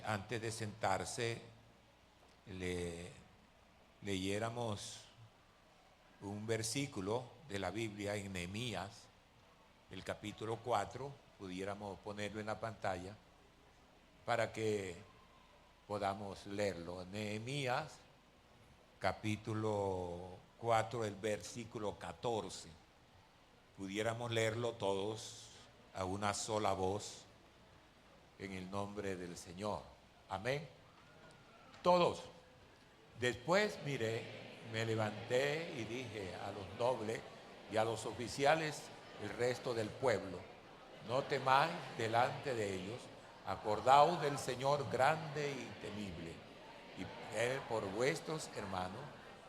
antes de sentarse leyéramos un versículo de la Biblia en Nehemías, el capítulo 4, pudiéramos ponerlo en la pantalla para que podamos leerlo. Nehemías, capítulo 4, el versículo 14. Pudiéramos leerlo todos a una sola voz en el nombre del Señor. Amén. Todos. Después miré, me levanté y dije a los nobles y a los oficiales, el resto del pueblo: no temáis delante de ellos, acordaos del Señor grande y temible, y Él por vuestros hermanos,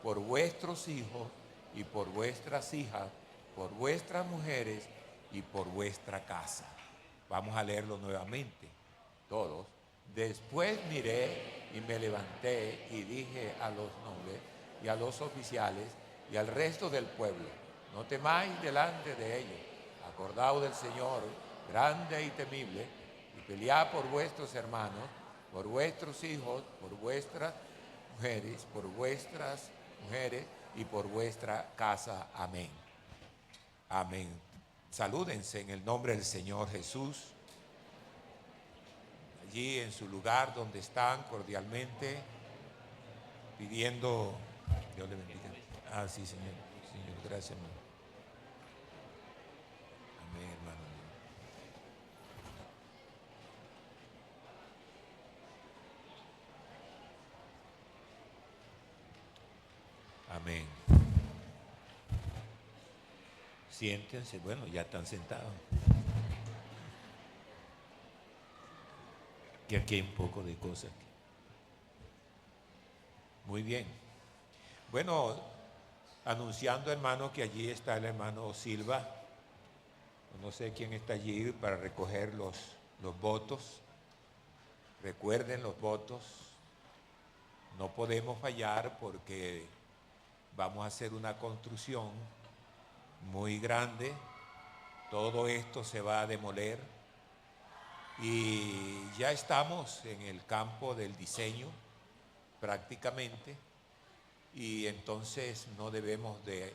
por vuestros hijos y por vuestras hijas, por vuestras mujeres y por vuestra casa. Vamos a leerlo nuevamente, todos. Después miré y me levanté y dije a los nobles y a los oficiales y al resto del pueblo: no temáis delante de ellos, acordaos del Señor grande y temible, y pelead por vuestros hermanos, por vuestros hijos, por vuestras mujeres y por vuestra casa. Amén. Amén. Salúdense en el nombre del Señor Jesús. Allí en su lugar donde están, cordialmente, pidiendo, Dios le bendiga. Ah, sí, Señor. Señor, gracias, hermano. Amén, hermano. Amén. Siéntense, bueno, ya están sentados. Que aquí hay un poco de cosas. Muy bien. Bueno, anunciando, hermano, que allí está el hermano Silva. No sé quién está allí para recoger los votos. Recuerden los votos. No podemos fallar porque vamos a hacer una construcción muy grande. Todo esto se va a demoler y ya estamos en el campo del diseño prácticamente, y entonces no debemos de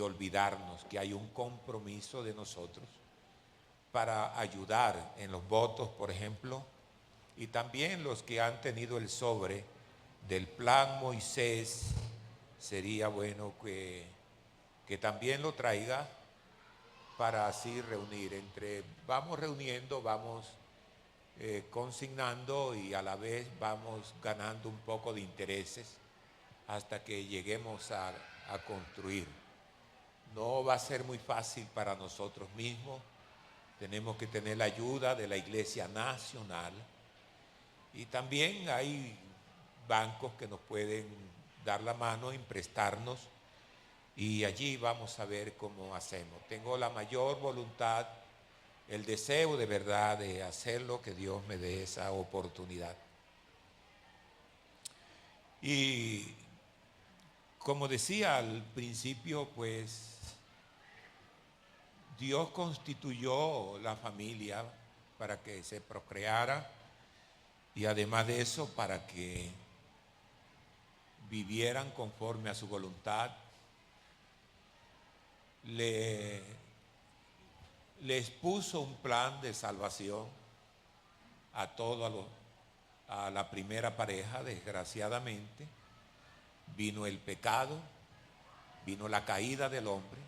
olvidarnos que hay un compromiso de nosotros para ayudar en los votos, por ejemplo, y también los que han tenido el sobre del plan Moisés. Sería bueno que también lo traiga para así reunir. Vamos reuniendo, vamos consignando y a la vez vamos ganando un poco de intereses hasta que lleguemos a construir. No va a ser muy fácil para nosotros mismos. Tenemos que tener la ayuda de la Iglesia Nacional, y también hay bancos que nos pueden dar la mano, prestarnos, y allí vamos a ver cómo hacemos. Tengo la mayor voluntad, el deseo de verdad de hacerlo, que Dios me dé esa oportunidad. Y como decía al principio, pues Dios constituyó la familia para que se procreara, y además de eso para que vivieran conforme a su voluntad. Les puso un plan de salvación a la primera pareja. Desgraciadamente vino el pecado, vino la caída del hombre,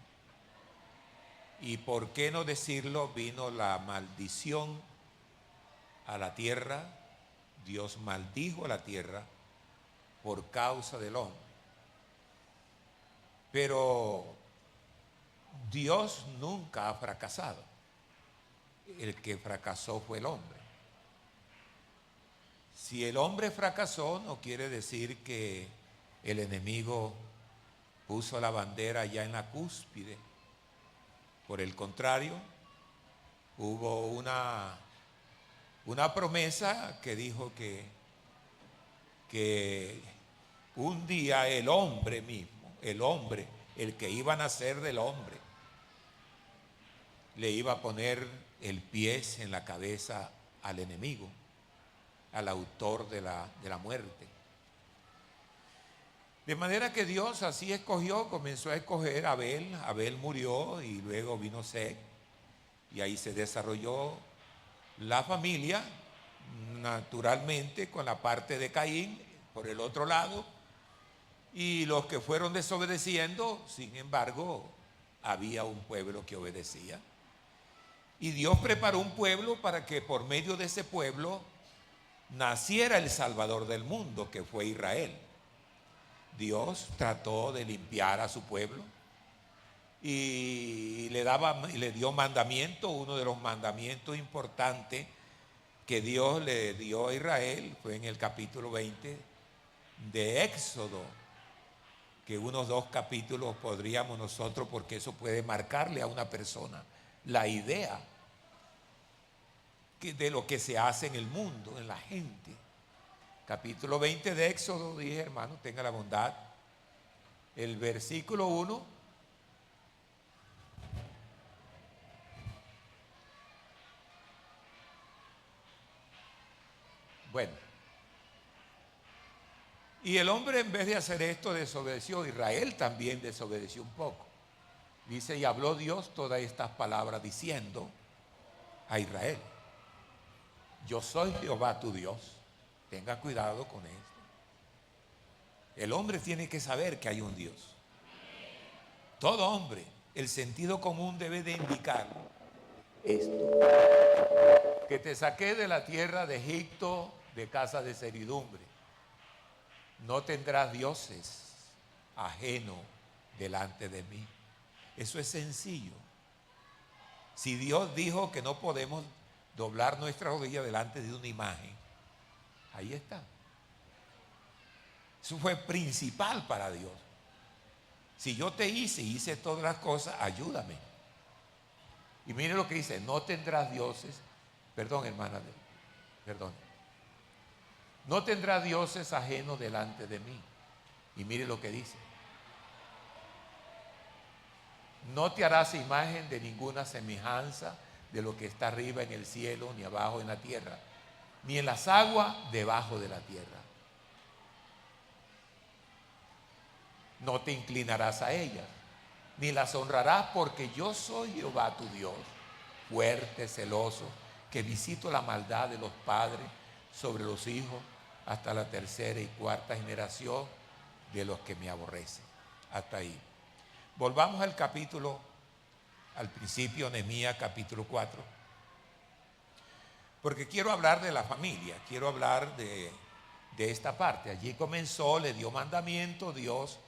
y por qué no decirlo, vino la maldición a la tierra. Dios maldijo a la tierra por causa del hombre. Pero Dios nunca ha fracasado. El que fracasó fue el hombre. Si el hombre fracasó, no quiere decir que el enemigo puso la bandera ya en la cúspide. Por el contrario, hubo una promesa que dijo que un día el hombre mismo, el que iba a nacer del hombre, le iba a poner el pie en la cabeza al enemigo. al autor de la muerte. De manera que Dios así escogió, comenzó a escoger a Abel. Abel murió y luego vino Set, y ahí se desarrolló la familia, naturalmente con la parte de Caín por el otro lado, y los que fueron desobedeciendo. Sin embargo, había un pueblo que obedecía, y Dios preparó un pueblo para que por medio de ese pueblo naciera el Salvador del mundo, que fue Israel. Dios trató de limpiar a su pueblo y le dio mandamiento. Uno de los mandamientos importantes que Dios le dio a Israel fue en el capítulo 20 de Éxodo, que unos 2 capítulos podríamos nosotros, porque eso puede marcarle a una persona la idea de lo que se hace en el mundo, en la gente. Capítulo 20 de Éxodo, dije, hermano, tenga la bondad. El versículo 1. Bueno. Y el hombre, en vez de hacer esto, desobedeció. Israel también desobedeció un poco. Dice, y habló Dios todas estas palabras diciendo a Israel: yo soy Jehová tu Dios. Tenga cuidado con esto. El hombre tiene que saber que hay un Dios. Todo hombre, el sentido común debe de indicar esto: que te saqué de la tierra de Egipto, de casa de servidumbre. No tendrás dioses ajenos delante de mí. Eso es sencillo. Si Dios dijo que no podemos doblar nuestra rodilla delante de una imagen, ahí está. Eso fue principal para Dios. Si yo te hice todas las cosas, ayúdame. Y mire lo que dice: no tendrás dioses, perdón, hermana, perdón. No tendrás dioses ajenos delante de mí. Y mire lo que dice: no te harás imagen de ninguna semejanza de lo que está arriba en el cielo, ni abajo en la tierra, ni en las aguas debajo de la tierra. No te inclinarás a ellas, ni las honrarás, porque yo soy Jehová tu Dios, fuerte, celoso, que visito la maldad de los padres sobre los hijos hasta la 3ª y 4ª generación de los que me aborrecen. Hasta ahí. Volvamos al capítulo, al principio, Nehemías capítulo 4, porque quiero hablar de la familia, quiero hablar de esta parte. Allí comenzó, le dio mandamiento Dios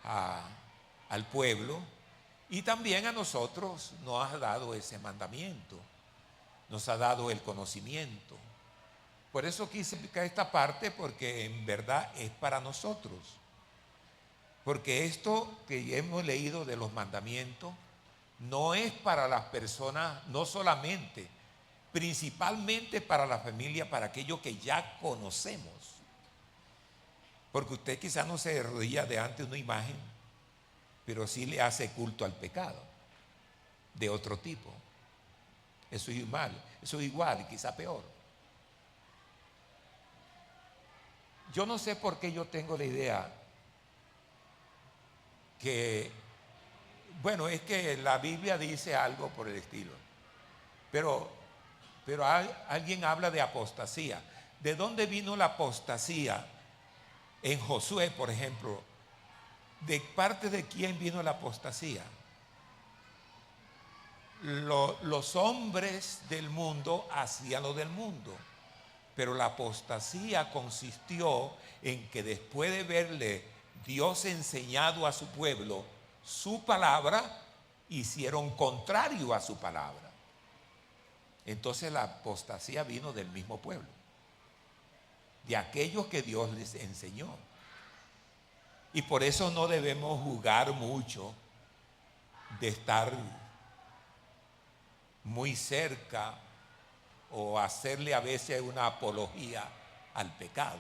al pueblo, y también a nosotros nos ha dado ese mandamiento, nos ha dado el conocimiento. Por eso quise explicar esta parte, porque en verdad es para nosotros. Porque esto que hemos leído de los mandamientos no es para las personas, no solamente, principalmente para la familia, para aquellos que ya conocemos. Porque usted quizás no se arrodilla delante de una imagen, pero sí le hace culto al pecado de otro tipo. Eso es mal, eso es igual y quizá peor. Yo no sé por qué yo tengo la idea que, bueno, es que la Biblia dice algo por el estilo, pero alguien habla de apostasía. ¿De dónde vino la apostasía? En Josué, por ejemplo, ¿de parte de quién vino la apostasía? Los hombres del mundo hacían lo del mundo, pero la apostasía consistió en que después de verle Dios enseñado a su pueblo su palabra, hicieron contrario a su palabra. Entonces la apostasía vino del mismo pueblo, de aquellos que Dios les enseñó. Y por eso no debemos jugar mucho de estar muy cerca o hacerle a veces una apología al pecado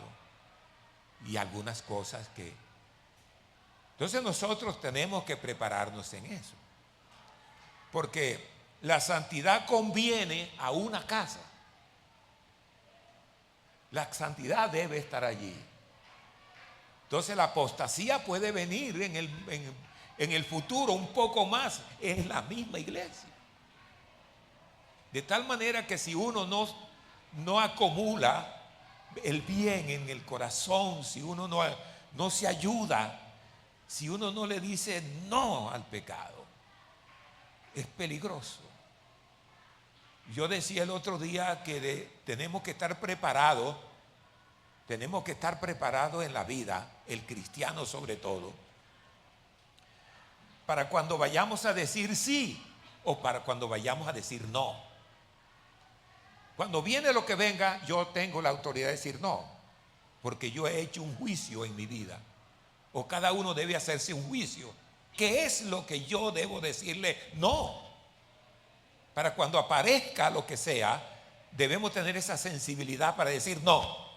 y algunas cosas que... Entonces nosotros tenemos que prepararnos en eso, porque la santidad conviene a una casa. La santidad debe estar allí. Entonces la apostasía puede venir en el futuro un poco más en la misma iglesia. De tal manera que si uno no acumula el bien en el corazón, si uno no se ayuda, si uno no le dice no al pecado, es peligroso. Yo decía el otro día que tenemos que estar preparados en la vida, el cristiano sobre todo, para cuando vayamos a decir sí o para cuando vayamos a decir no. Cuando viene lo que venga, yo tengo la autoridad de decir no, porque yo he hecho un juicio en mi vida, o cada uno debe hacerse un juicio. ¿Qué es lo que yo debo decirle no? Para cuando aparezca lo que sea, debemos tener esa sensibilidad para decir no.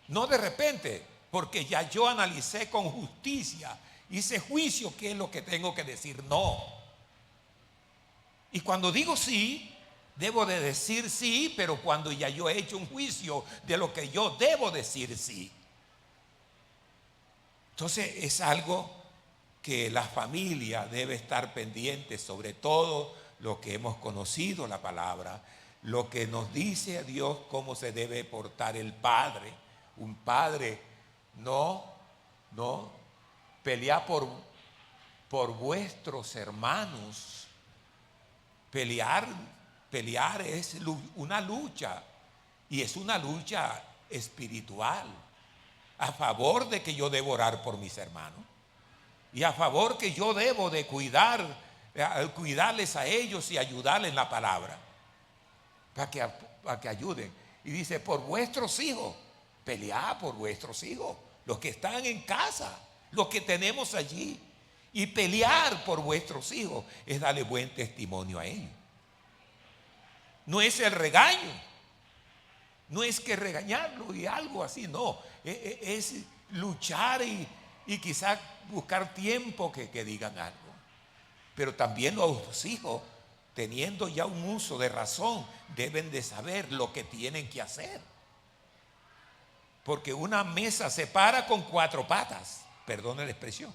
No de repente, porque ya yo analicé con justicia, hice juicio qué es lo que tengo que decir no. Y cuando digo sí, debo de decir sí, pero cuando ya yo he hecho un juicio de lo que yo debo decir sí. Entonces es algo que la familia debe estar pendiente, sobre todo lo que hemos conocido la palabra, lo que nos dice a Dios cómo se debe portar el padre. Un padre no pelea por vuestros hermanos. Pelear es una lucha, y es una lucha espiritual, a favor de que yo debo orar por mis hermanos y a favor que yo debo de cuidarles a ellos y ayudarles en la palabra para que ayuden. Y dice, por vuestros hijos, pelead por vuestros hijos, los que están en casa, los que tenemos allí. Y pelear por vuestros hijos es darle buen testimonio a ellos. No es el regaño, no es que regañarlo y algo así, no. Es luchar y quizás buscar tiempo que digan algo. Pero también los hijos, teniendo ya un uso de razón, deben de saber lo que tienen que hacer. Porque una mesa se para con 4 patas, perdone la expresión.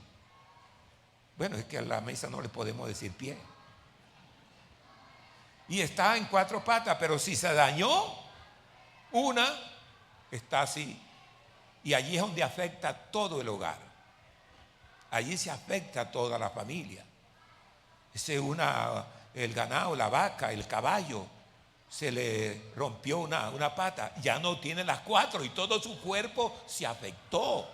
Bueno, es que a la mesa no le podemos decir pie. Y está en 4 patas, pero si se dañó una, está así. Y allí es donde afecta todo el hogar. Allí se afecta a toda la familia. El ganado, la vaca, el caballo, se le rompió una pata, ya no tiene las 4 y todo su cuerpo se afectó.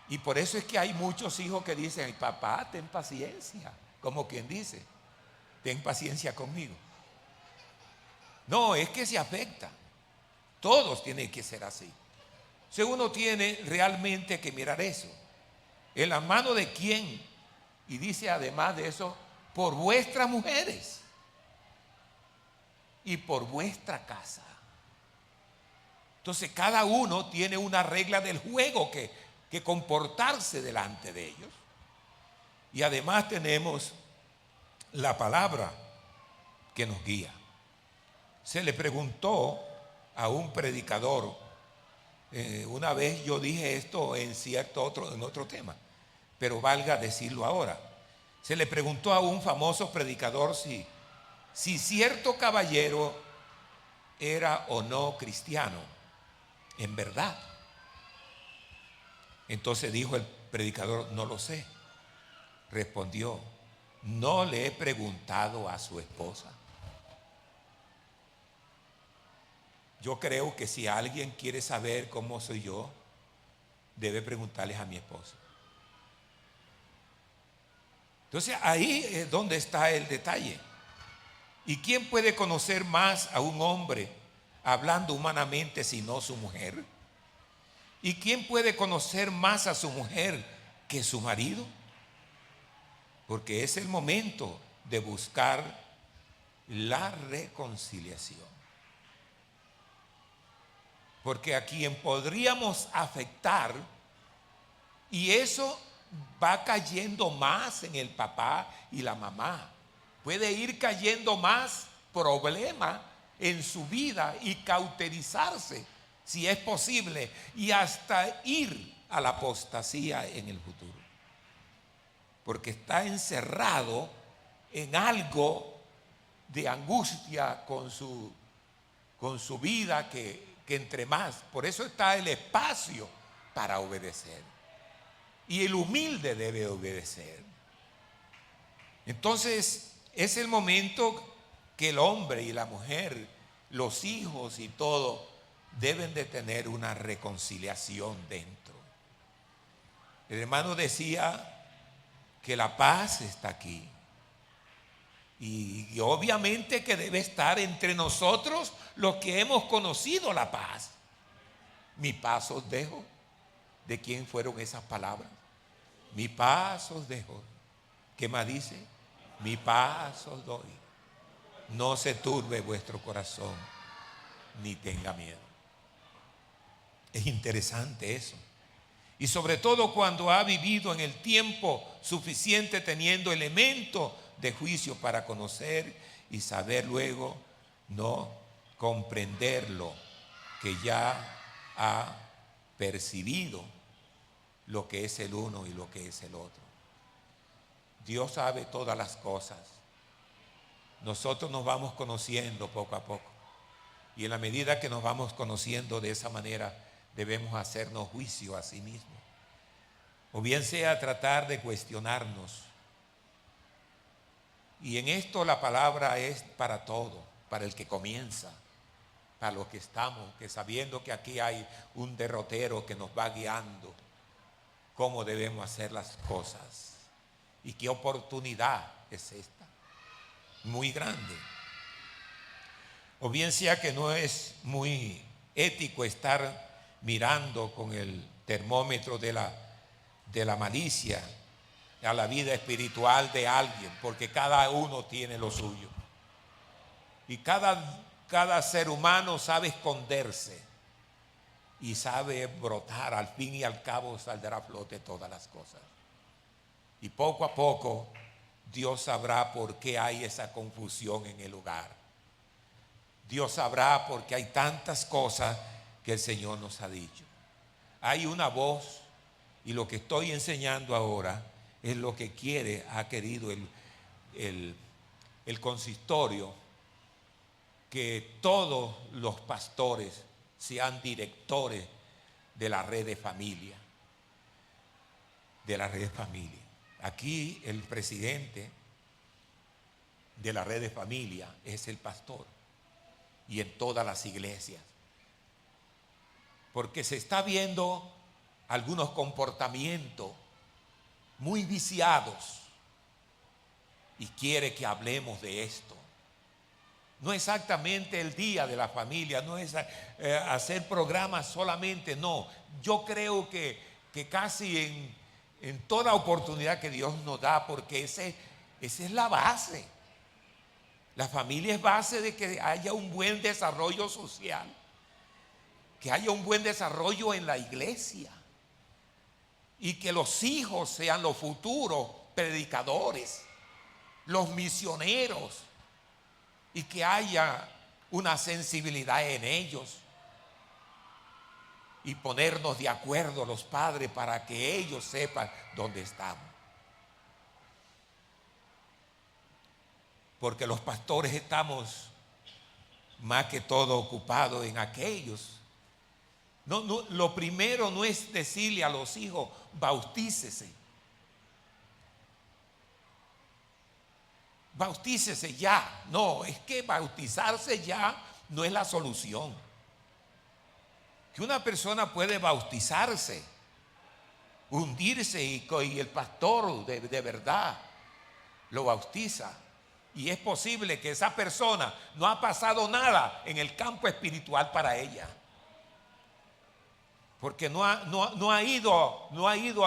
Y por eso es que hay muchos hijos que dicen, papá, ten paciencia, como quien dice, ten paciencia conmigo. No, es que se afecta. Todos tienen que ser así. Si uno tiene realmente que mirar eso, en la mano de quién, y dice además de eso, por vuestras mujeres y por vuestra casa. Entonces cada uno tiene una regla del juego que comportarse delante de ellos. Y además tenemos la palabra que nos guía. Se le preguntó a un predicador, una vez yo dije esto en otro tema, pero valga decirlo ahora. Se le preguntó a un famoso predicador si cierto caballero era o no cristiano, en verdad. Entonces dijo el predicador, no lo sé. Respondió, no le he preguntado a su esposa. Yo creo que si alguien quiere saber cómo soy yo, debe preguntarles a mi esposa. Entonces ahí es donde está el detalle. ¿Y quién puede conocer más a un hombre hablando humanamente sino su mujer? ¿Y quién puede conocer más a su mujer que su marido? Porque es el momento de buscar la reconciliación. Porque a quien podríamos afectar, y eso va cayendo más en el papá y la mamá, puede ir cayendo más problema en su vida y cauterizarse, si es posible, y hasta ir a la apostasía en el futuro. Porque está encerrado en algo de angustia con su vida que entre más. Por eso está el espacio para obedecer. Y el humilde debe obedecer. Entonces es el momento que el hombre y la mujer, los hijos y todo, deben de tener una reconciliación dentro. El hermano decía que la paz está aquí. Y obviamente que debe estar entre nosotros los que hemos conocido la paz. Mi paz os dejo. ¿De quién fueron esas palabras? Mi paz os dejo. ¿Qué más dice? Mi paz os doy. No se turbe vuestro corazón, ni tenga miedo. Es interesante eso. Y sobre todo cuando ha vivido en el tiempo suficiente teniendo elementos de juicio para conocer y saber luego no comprenderlo, que ya ha percibido lo que es el uno y lo que es el otro. Dios sabe todas las cosas. Nosotros nos vamos conociendo poco a poco. Y en la medida que nos vamos conociendo de esa manera, debemos hacernos juicio a sí mismos. O bien sea tratar de cuestionarnos. Y en esto la palabra es para todo, para el que comienza, para los que estamos, que sabiendo que aquí hay un derrotero que nos va guiando, cómo debemos hacer las cosas. Y qué oportunidad es esta, muy grande. O bien sea que no es muy ético estar mirando con el termómetro de la malicia a la vida espiritual de alguien, porque cada uno tiene lo suyo. Y cada ser humano sabe esconderse y sabe brotar. Al fin y al cabo saldrá a flote todas las cosas. Y poco a poco Dios sabrá por qué hay esa confusión en el lugar. Dios sabrá por qué hay tantas cosas que el Señor nos ha dicho. Hay una voz, y lo que estoy enseñando ahora es lo que ha querido el consistorio, que todos los pastores sean directores de la red de familia. De la red de familia. Aquí el presidente de la red de familia es el pastor. Y en todas las iglesias. Porque se está viendo algunos comportamientos muy viciados. Y quiere que hablemos de esto. No exactamente el día de la familia, no es hacer programas solamente, no. Yo creo que casi en toda oportunidad que Dios nos da, porque esa es la base. La familia es base de que haya un buen desarrollo social, que haya un buen desarrollo en la iglesia y que los hijos sean los futuros predicadores, los misioneros, y que haya una sensibilidad en ellos y ponernos de acuerdo los padres para que ellos sepan dónde estamos. Porque los pastores estamos más que todo ocupados en aquellos. No, lo primero no es decirle a los hijos, bautícese. Bautícese ya. No, es que bautizarse ya no es la solución. Que una persona puede bautizarse, hundirse y el pastor de verdad lo bautiza. Y es posible que esa persona no ha pasado nada en el campo espiritual para ella. Porque no ha ido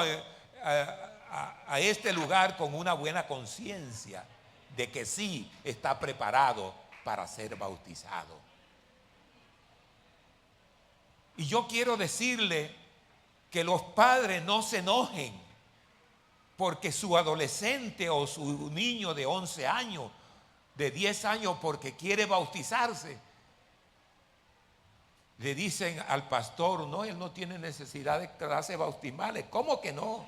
a este lugar con una buena conciencia de que sí está preparado para ser bautizado. Y yo quiero decirle que los padres no se enojen porque su adolescente o su niño de 11 años de 10 años porque quiere bautizarse, le dicen al pastor, no, él no tiene necesidad de clases bautismales. ¿Cómo que no?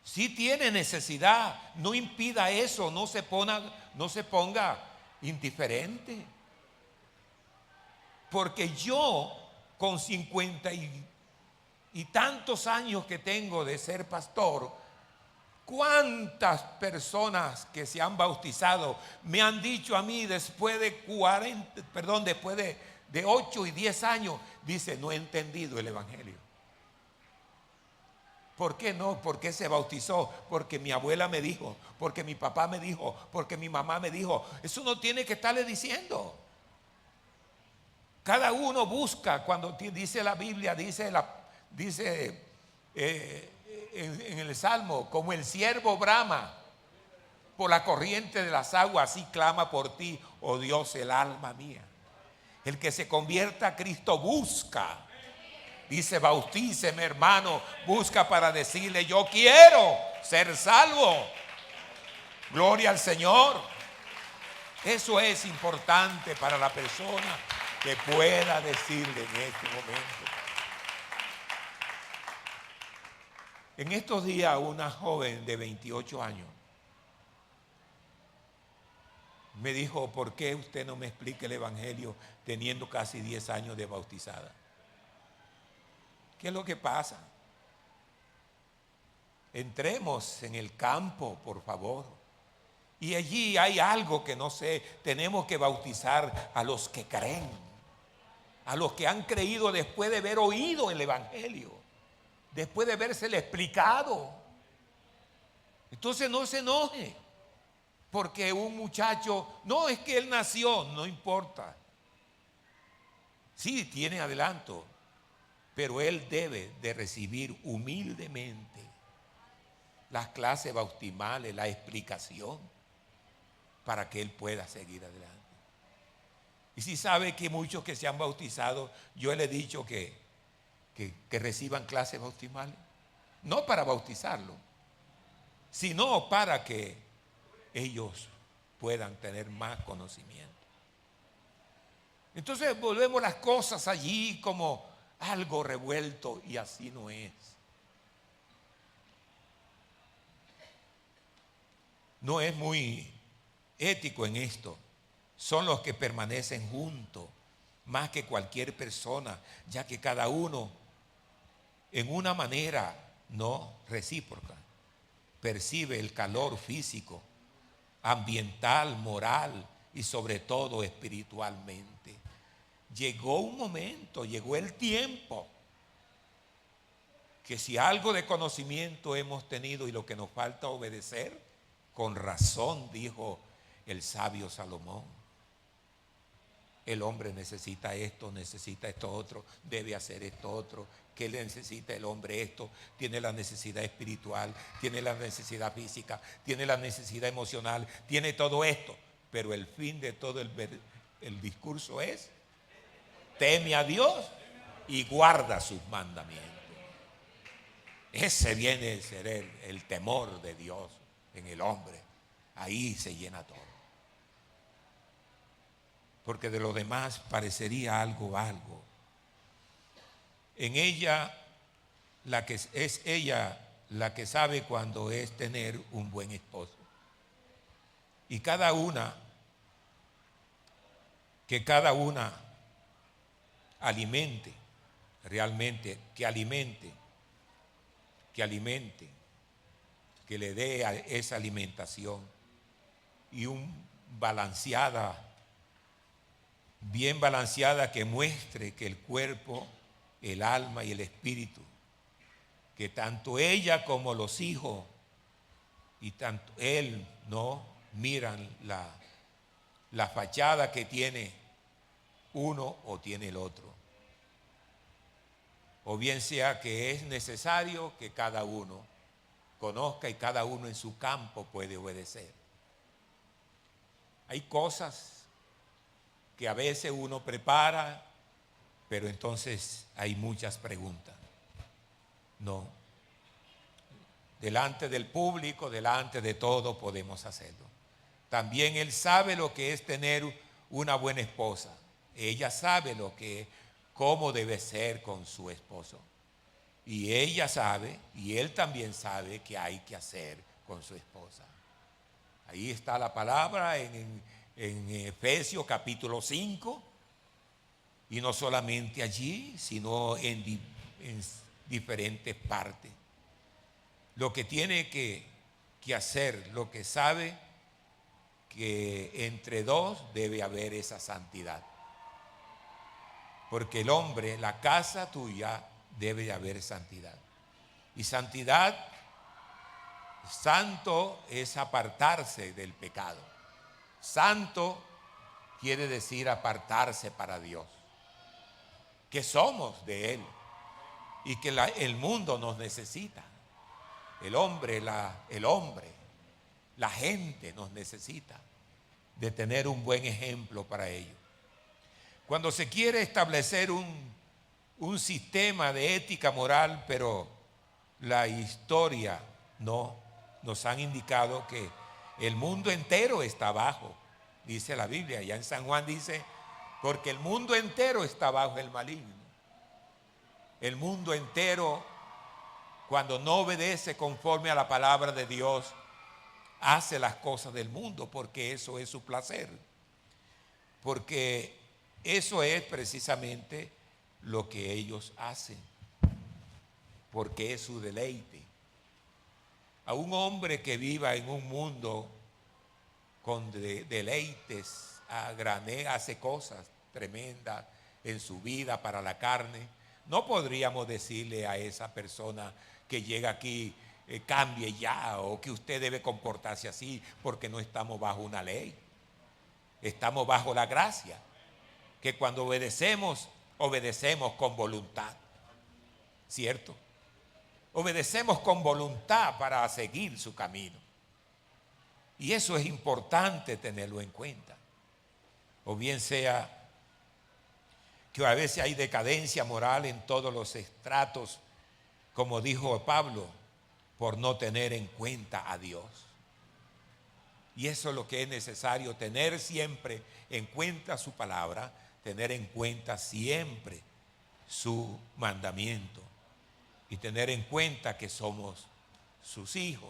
Sí tiene necesidad, no impida eso, no se ponga indiferente. Porque yo, con 50 y tantos años que tengo de ser pastor, ¿cuántas personas que se han bautizado me han dicho a mí después de después de 8 y 10 años, dice, no he entendido el evangelio? ¿Por qué no? ¿Por qué se bautizó? Porque mi abuela me dijo, porque mi papá me dijo, porque mi mamá me dijo. Eso no tiene que estarle diciendo. Cada uno busca, cuando dice la Biblia, dice en el Salmo, como el siervo brama por la corriente de las aguas, así clama por ti, oh Dios, el alma mía. El que se convierta a Cristo busca. Dice, bautíceme, hermano, busca para decirle, yo quiero ser salvo. Gloria al Señor. Eso es importante para la persona que pueda decirle en este momento. En estos días una joven de 28 años me dijo, ¿por qué usted no me explica el evangelio teniendo casi 10 años de bautizada? ¿Qué es lo que pasa? Entremos en el campo, por favor. Y allí hay algo que no sé, tenemos que bautizar a los que creen, a los que han creído después de haber oído el evangelio, después de habérsele explicado. Entonces no se enoje, porque un muchacho, no es que él nació, no importa. Sí, tiene adelanto, pero él debe de recibir humildemente las clases bautismales, la explicación, para que él pueda seguir adelante. Y si sabe que muchos que se han bautizado, yo le he dicho que reciban clases bautismales, no para bautizarlo, sino para que ellos puedan tener más conocimiento. Entonces volvemos las cosas allí como algo revuelto, y así no es. No es muy ético en esto. Son los que permanecen juntos más que cualquier persona, ya que cada uno en una manera no recíproca percibe el calor físico, ambiental, moral y sobre todo espiritualmente. Llegó un momento, llegó el tiempo que si algo de conocimiento hemos tenido y lo que nos falta obedecer, con razón dijo el sabio Salomón, el hombre necesita esto otro, debe hacer esto otro. ¿Qué le necesita el hombre? Esto, tiene la necesidad espiritual, tiene la necesidad física, tiene la necesidad emocional, tiene todo esto. Pero el fin de todo el discurso es, teme a Dios y guarda sus mandamientos. Ese viene a ser el temor de Dios en el hombre. Ahí se llena todo. Porque de lo demás parecería algo. En ella, es ella la que sabe cuando es tener un buen esposo. Y que cada una alimente, realmente, que le dé a esa alimentación y bien balanceada, que muestre que el cuerpo, el alma y el espíritu, que tanto ella como los hijos y tanto él no miran la fachada que tiene uno o tiene el otro. O bien sea que es necesario que cada uno conozca y cada uno en su campo puede obedecer. Hay cosas que a veces uno prepara, pero entonces hay muchas preguntas. No. delante del público, delante de todo podemos hacerlo. También él sabe lo que es tener una buena esposa. Ella sabe cómo debe ser con su esposo. Y ella sabe, y él también sabe qué hay que hacer con su esposa. Ahí está la palabra en Efesios capítulo 5. Y no solamente allí, sino en diferentes partes. Lo que tiene que hacer, lo que sabe, que entre dos debe haber esa santidad. Porque el hombre, la casa tuya, debe haber santidad. Y santidad, santo es apartarse del pecado. Santo quiere decir apartarse para Dios. Que somos de Él y que el mundo nos necesita. El hombre, la gente nos necesita de tener un buen ejemplo para ello. Cuando se quiere establecer un sistema de ética moral, pero la historia nos han indicado que el mundo entero está abajo, dice la Biblia. Ya en San Juan dice, porque el mundo entero está bajo el maligno. El mundo entero, cuando no obedece conforme a la palabra de Dios, hace las cosas del mundo, porque eso es su placer. Porque eso es precisamente lo que ellos hacen, porque es su deleite. A un hombre que viva en un mundo con deleites a granel, hace cosas tremendas en su vida para la carne. No podríamos decirle a esa persona que llega aquí, cambie ya, o que usted debe comportarse así, porque no estamos bajo una ley. Estamos bajo la gracia, que cuando obedecemos con voluntad, ¿cierto? Obedecemos con voluntad para seguir su camino. Y eso es importante tenerlo en cuenta. O bien sea que a veces hay decadencia moral en todos los estratos, como dijo Pablo, por no tener en cuenta a Dios. Y eso es lo que es necesario, tener siempre en cuenta su palabra, tener en cuenta siempre su mandamiento y tener en cuenta que somos sus hijos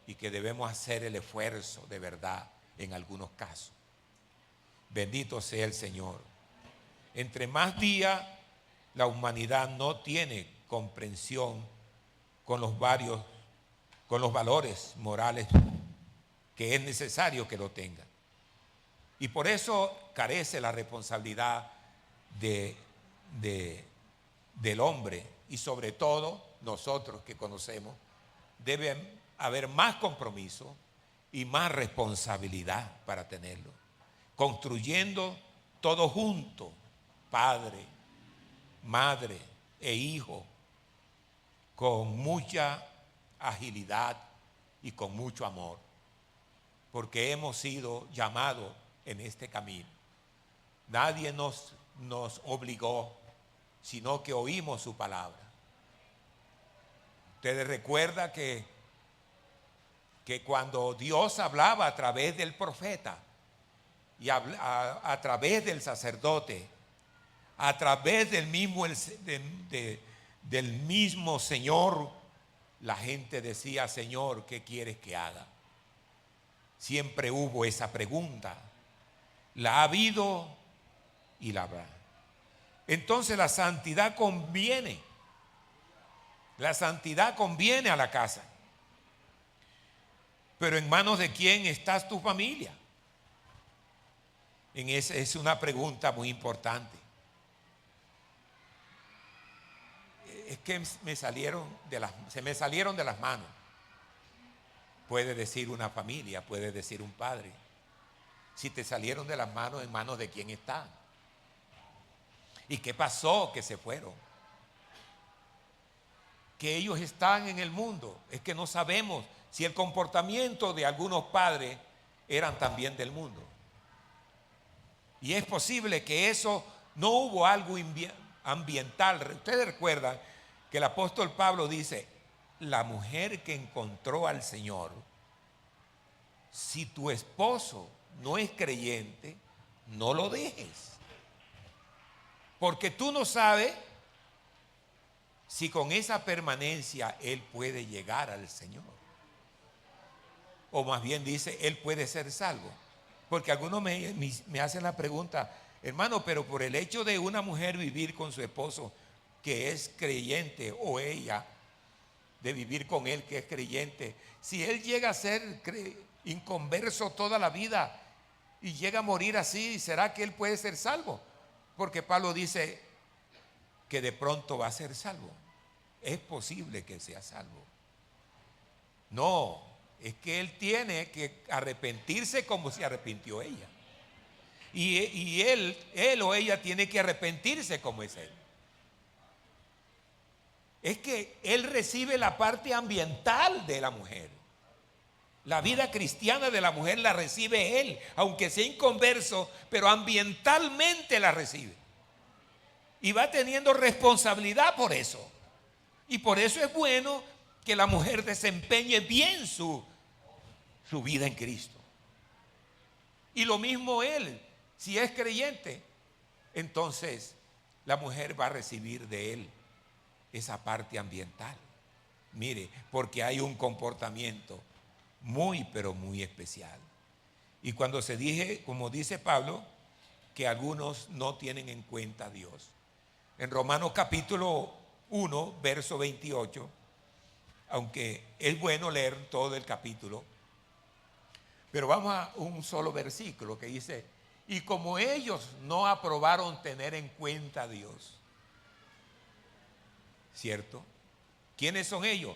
y que debemos hacer el esfuerzo de verdad en algunos casos. Bendito sea el Señor. Entre más días la humanidad no tiene comprensión con los valores morales que es necesario que lo tenga. Y por eso carece la responsabilidad del hombre, y sobre todo nosotros que conocemos, debe haber más compromiso y más responsabilidad para tenerlo. Construyendo todo junto, padre, madre e hijo, con mucha agilidad y con mucho amor, porque hemos sido llamados en este camino. Nadie nos obligó, sino que oímos su palabra. Ustedes recuerdan que cuando Dios hablaba a través del profeta y a través del sacerdote, a través del mismo Señor, la gente decía: Señor, ¿qué quieres que haga? Siempre hubo esa pregunta. La ha habido y la habrá. Entonces la santidad conviene. La santidad conviene a la casa. Pero ¿en manos de quién está tu familia? Esa es una pregunta muy importante. Es que se me salieron de las manos. Puede decir una familia, puede decir un padre. Si te salieron de las manos, ¿en manos de quién está? ¿Y qué pasó que se fueron? Que ellos están en el mundo. Es que no sabemos si el comportamiento de algunos padres eran también del mundo. Y es posible que eso no hubo algo ambiental. Ustedes recuerdan que el apóstol Pablo dice: la mujer que encontró al Señor, si tu esposo no es creyente, no lo dejes. Porque tú no sabes si con esa permanencia él puede llegar al Señor. O más bien dice, él puede ser salvo. Porque algunos me hacen la pregunta, hermano, pero por el hecho de una mujer vivir con su esposo que es creyente, o ella de vivir con él que es creyente, si él llega a ser inconverso toda la vida y llega a morir así, ¿será que él puede ser salvo? Porque Pablo dice que de pronto va a ser salvo. Es posible que sea salvo. No, es que él tiene que arrepentirse como se arrepintió ella. Y él o ella tiene que arrepentirse como es él. Es que él recibe la parte ambiental de la mujer. La vida cristiana de la mujer la recibe él, aunque sea inconverso, pero ambientalmente la recibe. Y va teniendo responsabilidad por eso. Y por eso es bueno que la mujer desempeñe bien su vida en Cristo. Y lo mismo él, si es creyente, entonces la mujer va a recibir de él esa parte ambiental. Mire, porque hay un comportamiento muy, pero muy especial. Y cuando se dije, como dice Pablo, que algunos no tienen en cuenta a Dios. En Romanos capítulo 1, verso 28, aunque es bueno leer todo el capítulo, pero vamos a un solo versículo que dice, y como ellos no aprobaron tener en cuenta a Dios, ¿cierto? ¿Quiénes son ellos?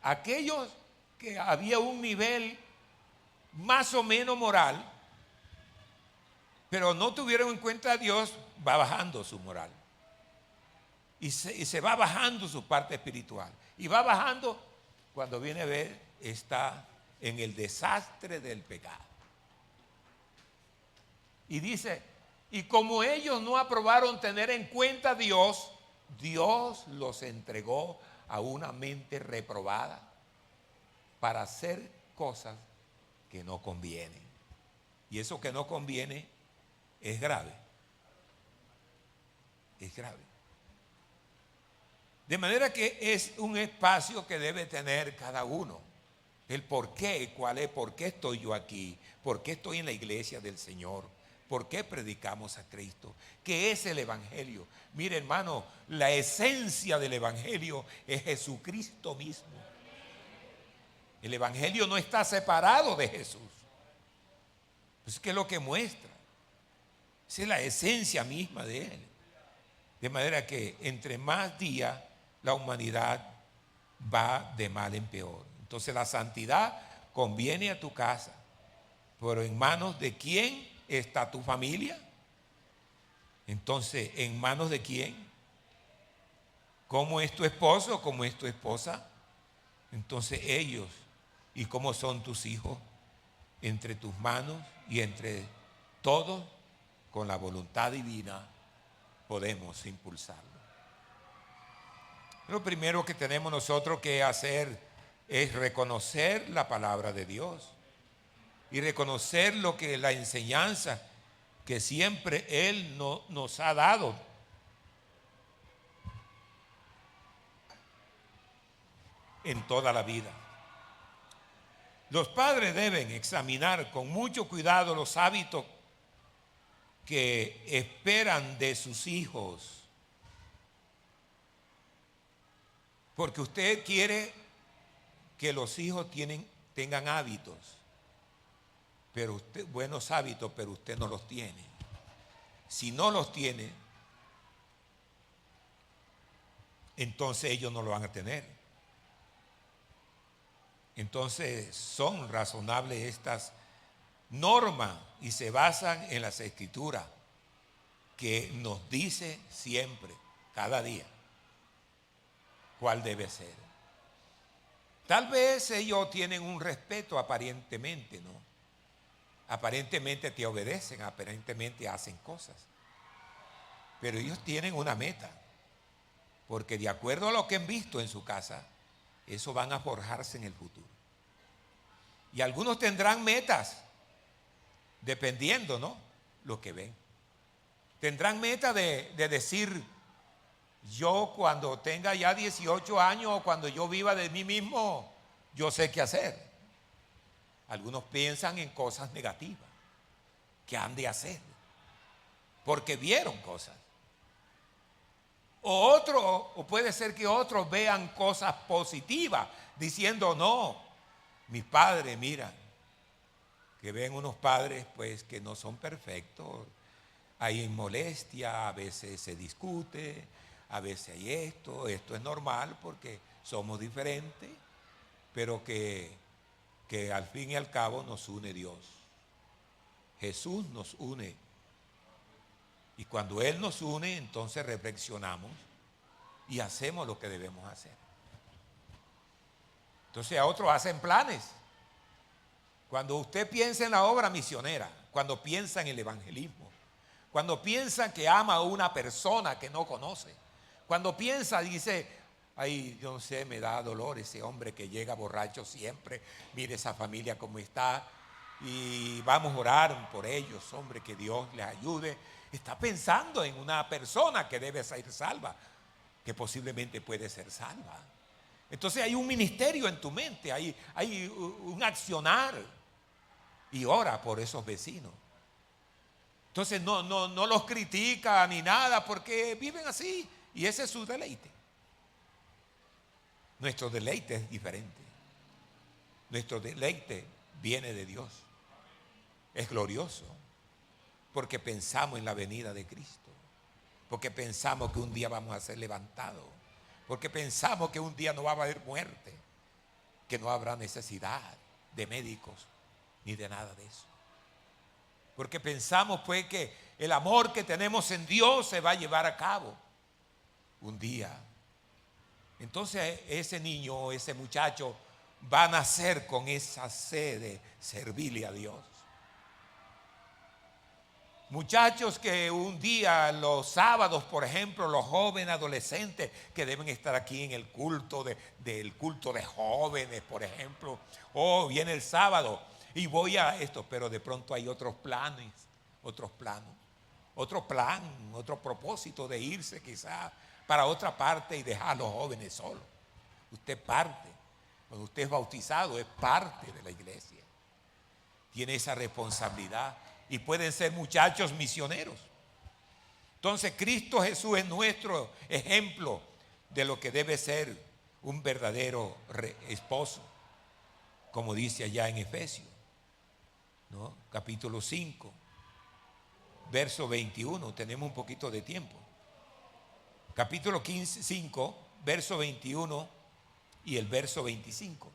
Aquellos que había un nivel más o menos moral, pero no tuvieron en cuenta a Dios, va bajando su moral. Y se va bajando su parte espiritual. Y va bajando, cuando viene a ver, está en el desastre del pecado. Y dice, y como ellos no aprobaron tener en cuenta a Dios, Dios los entregó a una mente reprobada para hacer cosas que no convienen. Y eso que no conviene es grave. Es grave. De manera que es un espacio que debe tener cada uno. El por qué, cuál es, por qué estoy yo aquí, por qué estoy en la iglesia del Señor, por qué predicamos a Cristo, qué es el Evangelio. Mire, hermano, la esencia del Evangelio es Jesucristo mismo. El Evangelio no está separado de Jesús. Es que es lo que muestra. Esa es la esencia misma de Él. De manera que entre más días la humanidad va de mal en peor. Entonces la santidad conviene a tu casa, pero ¿en manos de quién está tu familia? Entonces, ¿en manos de quién? ¿Cómo es tu esposo? ¿Cómo es tu esposa? Entonces ellos, ¿y cómo son tus hijos? Entre tus manos y entre todos, con la voluntad divina, podemos impulsarlo. Lo primero que tenemos nosotros que hacer es reconocer la palabra de Dios y reconocer lo que la enseñanza que siempre Él nos ha dado. En toda la vida. Los padres deben examinar con mucho cuidado los hábitos que esperan de sus hijos. Porque usted quiere que los hijos tengan hábitos, pero buenos hábitos, pero usted no los tiene. Si no los tiene, entonces ellos no lo van a tener. Entonces son razonables estas normas y se basan en las Escrituras que nos dice siempre, cada día, cuál debe ser. Tal vez ellos tienen un respeto aparentemente, ¿no? Aparentemente te obedecen, aparentemente hacen cosas. Pero ellos tienen una meta, porque de acuerdo a lo que han visto en su casa, Eso van a forjarse en el futuro. Y algunos tendrán metas, dependiendo, ¿no? Lo que ven. Tendrán meta de decir, yo cuando tenga ya 18 años o cuando yo viva de mí mismo, yo sé qué hacer. Algunos piensan en cosas negativas que han de hacer, porque vieron cosas. O puede ser que otros vean cosas positivas, diciendo, no, mis padres, mira, que ven unos padres pues que no son perfectos, hay molestia, a veces se discute, a veces hay esto es normal porque somos diferentes, pero que al fin y al cabo nos une Dios. Jesús nos une. Y cuando Él nos une, entonces reflexionamos y hacemos lo que debemos hacer. Entonces a otros hacen planes. Cuando usted piensa en la obra misionera, cuando piensa en el evangelismo, cuando piensa que ama a una persona que no conoce, cuando piensa, dice, ay, yo no sé, me da dolor ese hombre que llega borracho siempre, mire esa familia cómo está, y vamos a orar por ellos, hombre, que Dios les ayude. Está pensando en una persona que debe ser salva, que posiblemente puede ser salva. Entonces hay un ministerio en tu mente, hay un accionar, y ora por esos vecinos. Entonces no los critica ni nada, porque viven así, y ese es su deleite. Nuestro deleite es diferente. Nuestro deleite viene de Dios. Es glorioso, porque pensamos en la venida de Cristo, porque pensamos que un día vamos a ser levantados, porque pensamos que un día no va a haber muerte, que no habrá necesidad de médicos ni de nada de eso. Porque pensamos pues que el amor que tenemos en Dios se va a llevar a cabo un día. Entonces ese niño o ese muchacho va a nacer con esa sed de servirle a Dios. Muchachos que un día, los sábados, por ejemplo, los jóvenes adolescentes que deben estar aquí en el culto del culto de jóvenes, por ejemplo, viene el sábado y voy a esto, pero de pronto hay otros planes, otro plan, otro propósito de irse quizá para otra parte y dejar a los jóvenes solos. Usted parte, cuando usted es bautizado, es parte de la iglesia, tiene esa responsabilidad. Y pueden ser muchachos misioneros. Entonces Cristo Jesús es nuestro ejemplo de lo que debe ser un verdadero esposo, como dice allá en Efesios, ¿no? Capítulo 5, verso 21. Tenemos un poquito de tiempo. Capítulo 5, verso 21 y el verso 25.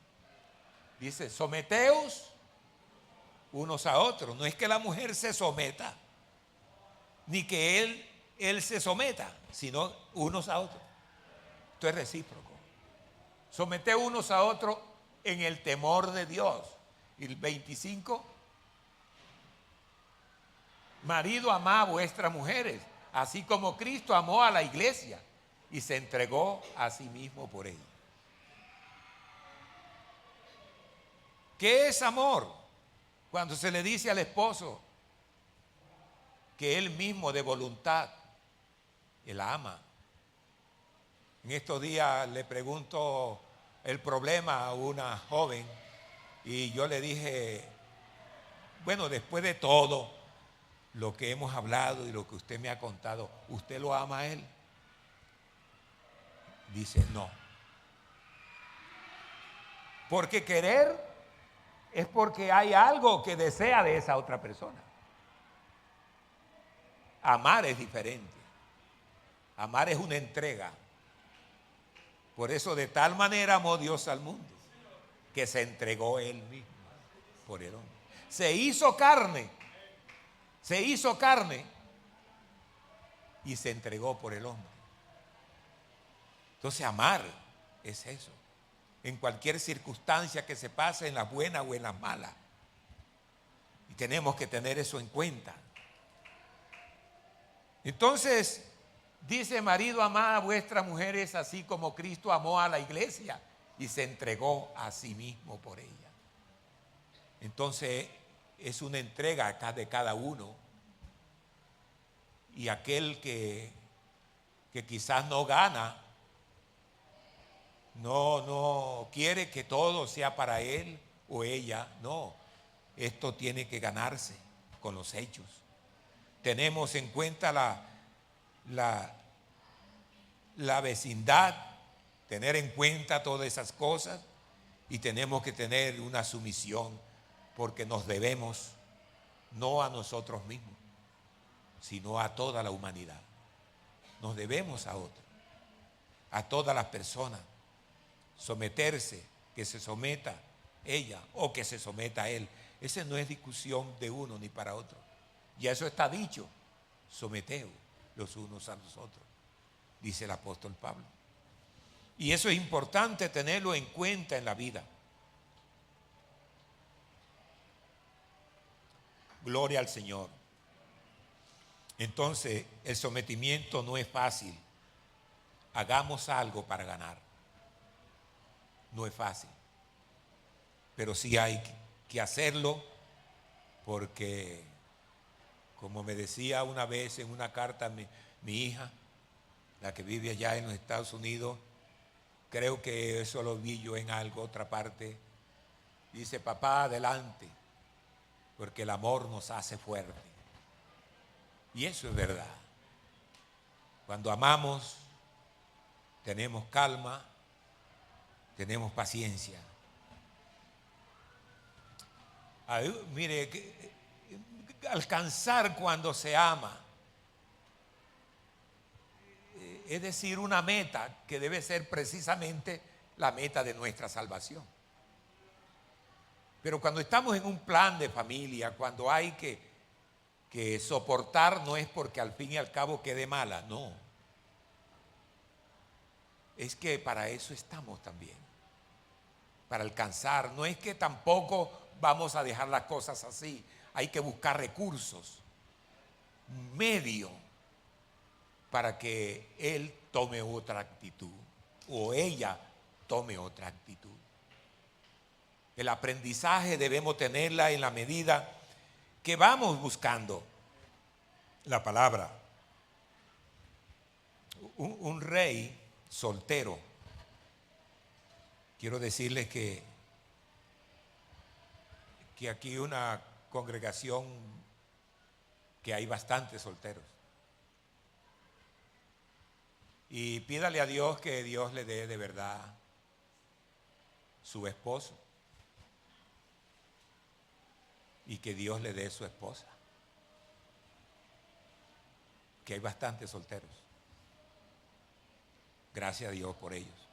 Dice, someteos unos a otros. No es que la mujer se someta, ni que él se someta, sino unos a otros. Esto es recíproco. Somete unos a otros en el temor de Dios. Y el 25, marido, amad a vuestras mujeres, así como Cristo amó a la iglesia y se entregó a sí mismo por ella. ¿Qué es amor? Cuando se le dice al esposo que él mismo de voluntad, él ama. En estos días le pregunto el problema a una joven y yo le dije, bueno, después de todo lo que hemos hablado y lo que usted me ha contado, ¿usted lo ama a él? Dice, no. Porque querer es porque hay algo que desea de esa otra persona. Amar es diferente. Amar es una entrega. Por eso de tal manera amó Dios al mundo, que se entregó Él mismo por el hombre. Se hizo carne y se entregó por el hombre. Entonces amar es eso. En cualquier circunstancia que se pase, en las buenas o en las malas. Y tenemos que tener eso en cuenta. Entonces, dice, marido, amad a vuestras mujeres así como Cristo amó a la iglesia y se entregó a sí mismo por ella. Entonces es una entrega acá de cada uno. Y aquel que quizás no gana, no quiere que todo sea para él o ella, no. Esto tiene que ganarse con los hechos. Tenemos en cuenta la vecindad, tener en cuenta todas esas cosas, y tenemos que tener una sumisión, porque nos debemos no a nosotros mismos, sino a toda la humanidad. Nos debemos a otros, a todas las personas. Someterse, que se someta ella o que se someta él. Esa no es discusión de uno ni para otro. Ya eso está dicho. Someteos los unos a los otros, dice el apóstol Pablo. Y eso es importante tenerlo en cuenta en la vida. Gloria al Señor. Entonces, el sometimiento no es fácil. Hagamos algo para ganar. No es fácil. Pero sí hay que hacerlo, porque, como me decía una vez en una carta mi hija, la que vive allá en los Estados Unidos, creo que eso lo vi yo en algo, otra parte, dice: papá, adelante, porque el amor nos hace fuerte. Y eso es verdad. Cuando amamos, tenemos calma, tenemos paciencia. Mire, alcanzar cuando se ama, es decir, una meta que debe ser precisamente la meta de nuestra salvación. Pero cuando estamos en un plan de familia, cuando hay que soportar, no es porque al fin y al cabo quede mala, no. Es que para eso estamos también, para alcanzar. No es que tampoco vamos a dejar las cosas así. Hay que buscar recursos, medios, para que él tome otra actitud o ella tome otra actitud. El aprendizaje debemos tenerla en la medida que vamos buscando la palabra. Un rey soltero, quiero decirles que aquí una congregación que hay bastantes solteros. Y pídale a Dios que Dios le dé de verdad su esposo y que Dios le dé su esposa. Que hay bastantes solteros. Gracias a Dios por ellos.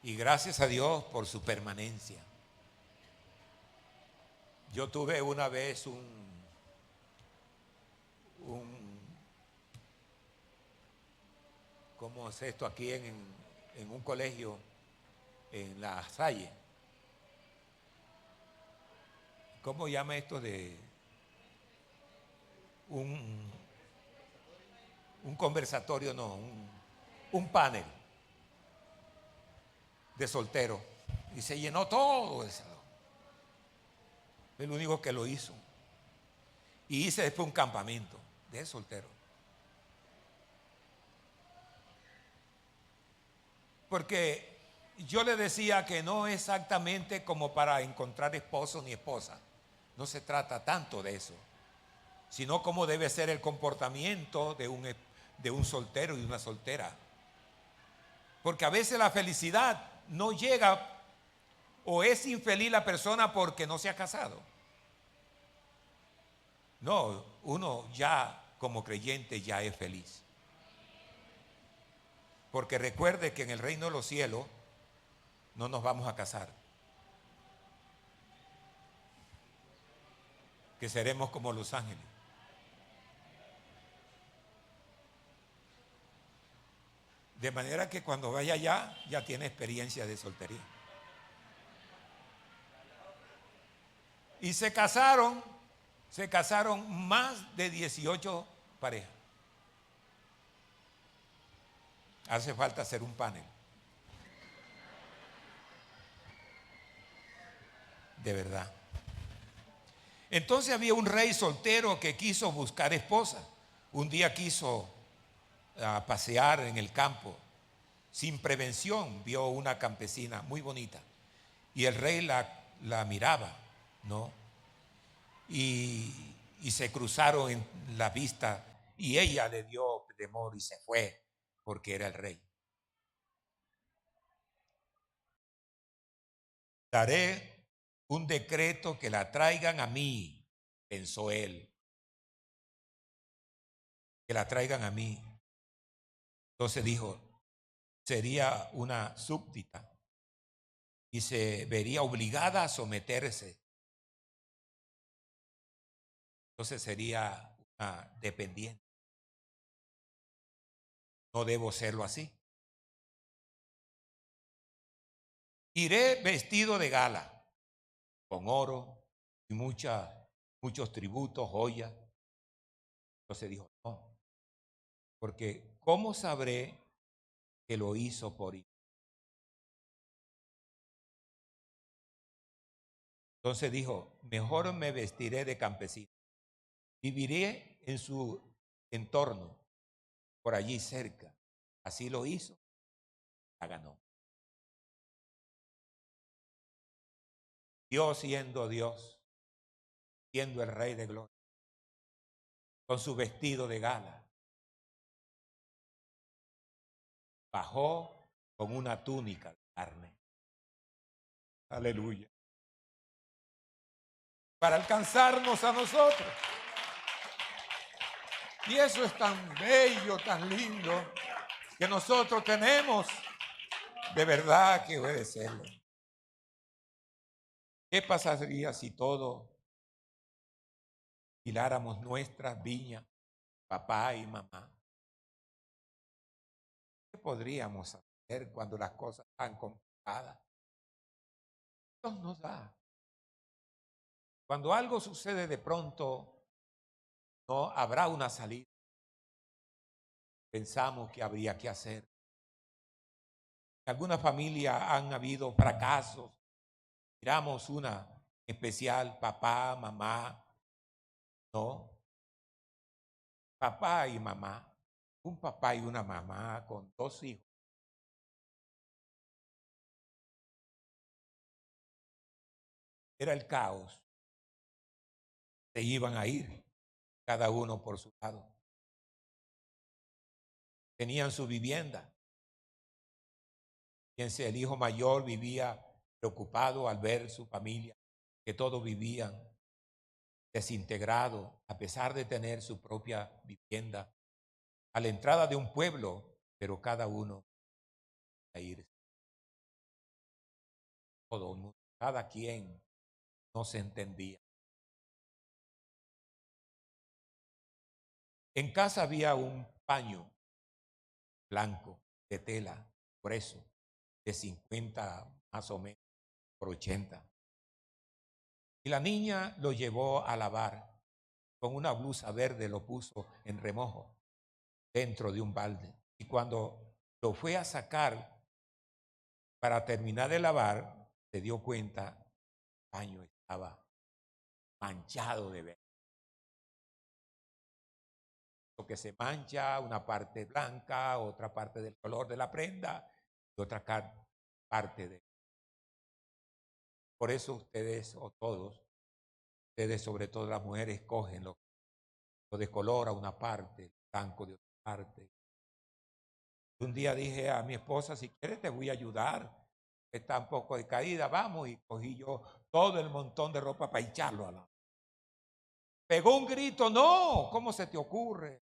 Y gracias a Dios por su permanencia. Yo tuve una vez ¿cómo es esto? Aquí en un colegio en La Salle. ¿Cómo llama esto de un conversatorio? No, un panel de solteros. Y se llenó todo el salón. El único que lo hizo. Y hice después un campamento de solteros. Porque yo le decía que no exactamente como para encontrar esposo ni esposa. No se trata tanto de eso, sino cómo debe ser el comportamiento de un soltero y una soltera. Porque a veces la felicidad no llega, o es infeliz la persona porque no se ha casado. No, uno ya como creyente ya es feliz. Porque recuerde que en el reino de los cielos no nos vamos a casar. Que seremos como los ángeles. De manera que cuando vaya allá ya tiene experiencia de soltería. Y se casaron más de 18 parejas. Hace falta hacer un panel. de verdad. Entonces había un rey soltero que quiso buscar esposa. Un día quiso pasear en el campo. Sin prevención vio una campesina muy bonita. Y el rey la miraba, ¿no? Y se cruzaron en la vista y ella le dio temor y se fue porque era el rey. Daré un decreto que la traigan a mí, pensó él, que la traigan a mí. Entonces dijo, sería una súbdita y se vería obligada a someterse. Entonces sería una dependiente. No debo serlo así. Iré vestido de gala, con oro y muchos tributos, joyas. Entonces dijo, no, porque ¿cómo sabré que lo hizo por ir? Entonces dijo, mejor me vestiré de campesino. Viviré en su entorno, por allí cerca. Así lo hizo, la ganó. Dios siendo el Rey de Gloria, con su vestido de gala, bajó con una túnica de carne. Aleluya. Para alcanzarnos a nosotros. Y eso es tan bello, tan lindo, que nosotros tenemos de verdad que obedecerlo. ¿Qué pasaría si todos hiláramos nuestras viñas, papá y mamá? ¿Qué podríamos hacer cuando las cosas están complicadas? Dios nos da. Cuando algo sucede de pronto, no habrá una salida. Pensamos que habría que hacer. En algunas familias han habido fracasos. Miramos una especial, papá, mamá, ¿no? Papá y mamá. Un papá y una mamá con 2 hijos. Era el caos. Se iban a ir, cada uno por su lado. Tenían su vivienda. Fíjense, el hijo mayor vivía preocupado al ver su familia, que todos vivían desintegrados, a pesar de tener su propia vivienda, a la entrada de un pueblo, pero cada uno a irse. Todo el mundo, cada quien no se entendía. En casa había un paño blanco de tela, grueso, de 50 más o menos por 80. Y la niña lo llevó a lavar. Con una blusa verde lo puso en remojo dentro de un balde. Y cuando lo fue a sacar para terminar de lavar, se dio cuenta que el paño estaba manchado de verde. Lo que se mancha, una parte blanca, otra parte del color de la prenda y otra parte de... Por eso ustedes, o todos, ustedes sobre todo las mujeres, cogen lo descolora una parte, el blanco de otra parte. Un día dije a mi esposa, si quieres te voy a ayudar, está un poco de caída, vamos, y cogí yo todo el montón de ropa para echarlo a la... Pegó un grito, no, ¿cómo se te ocurre?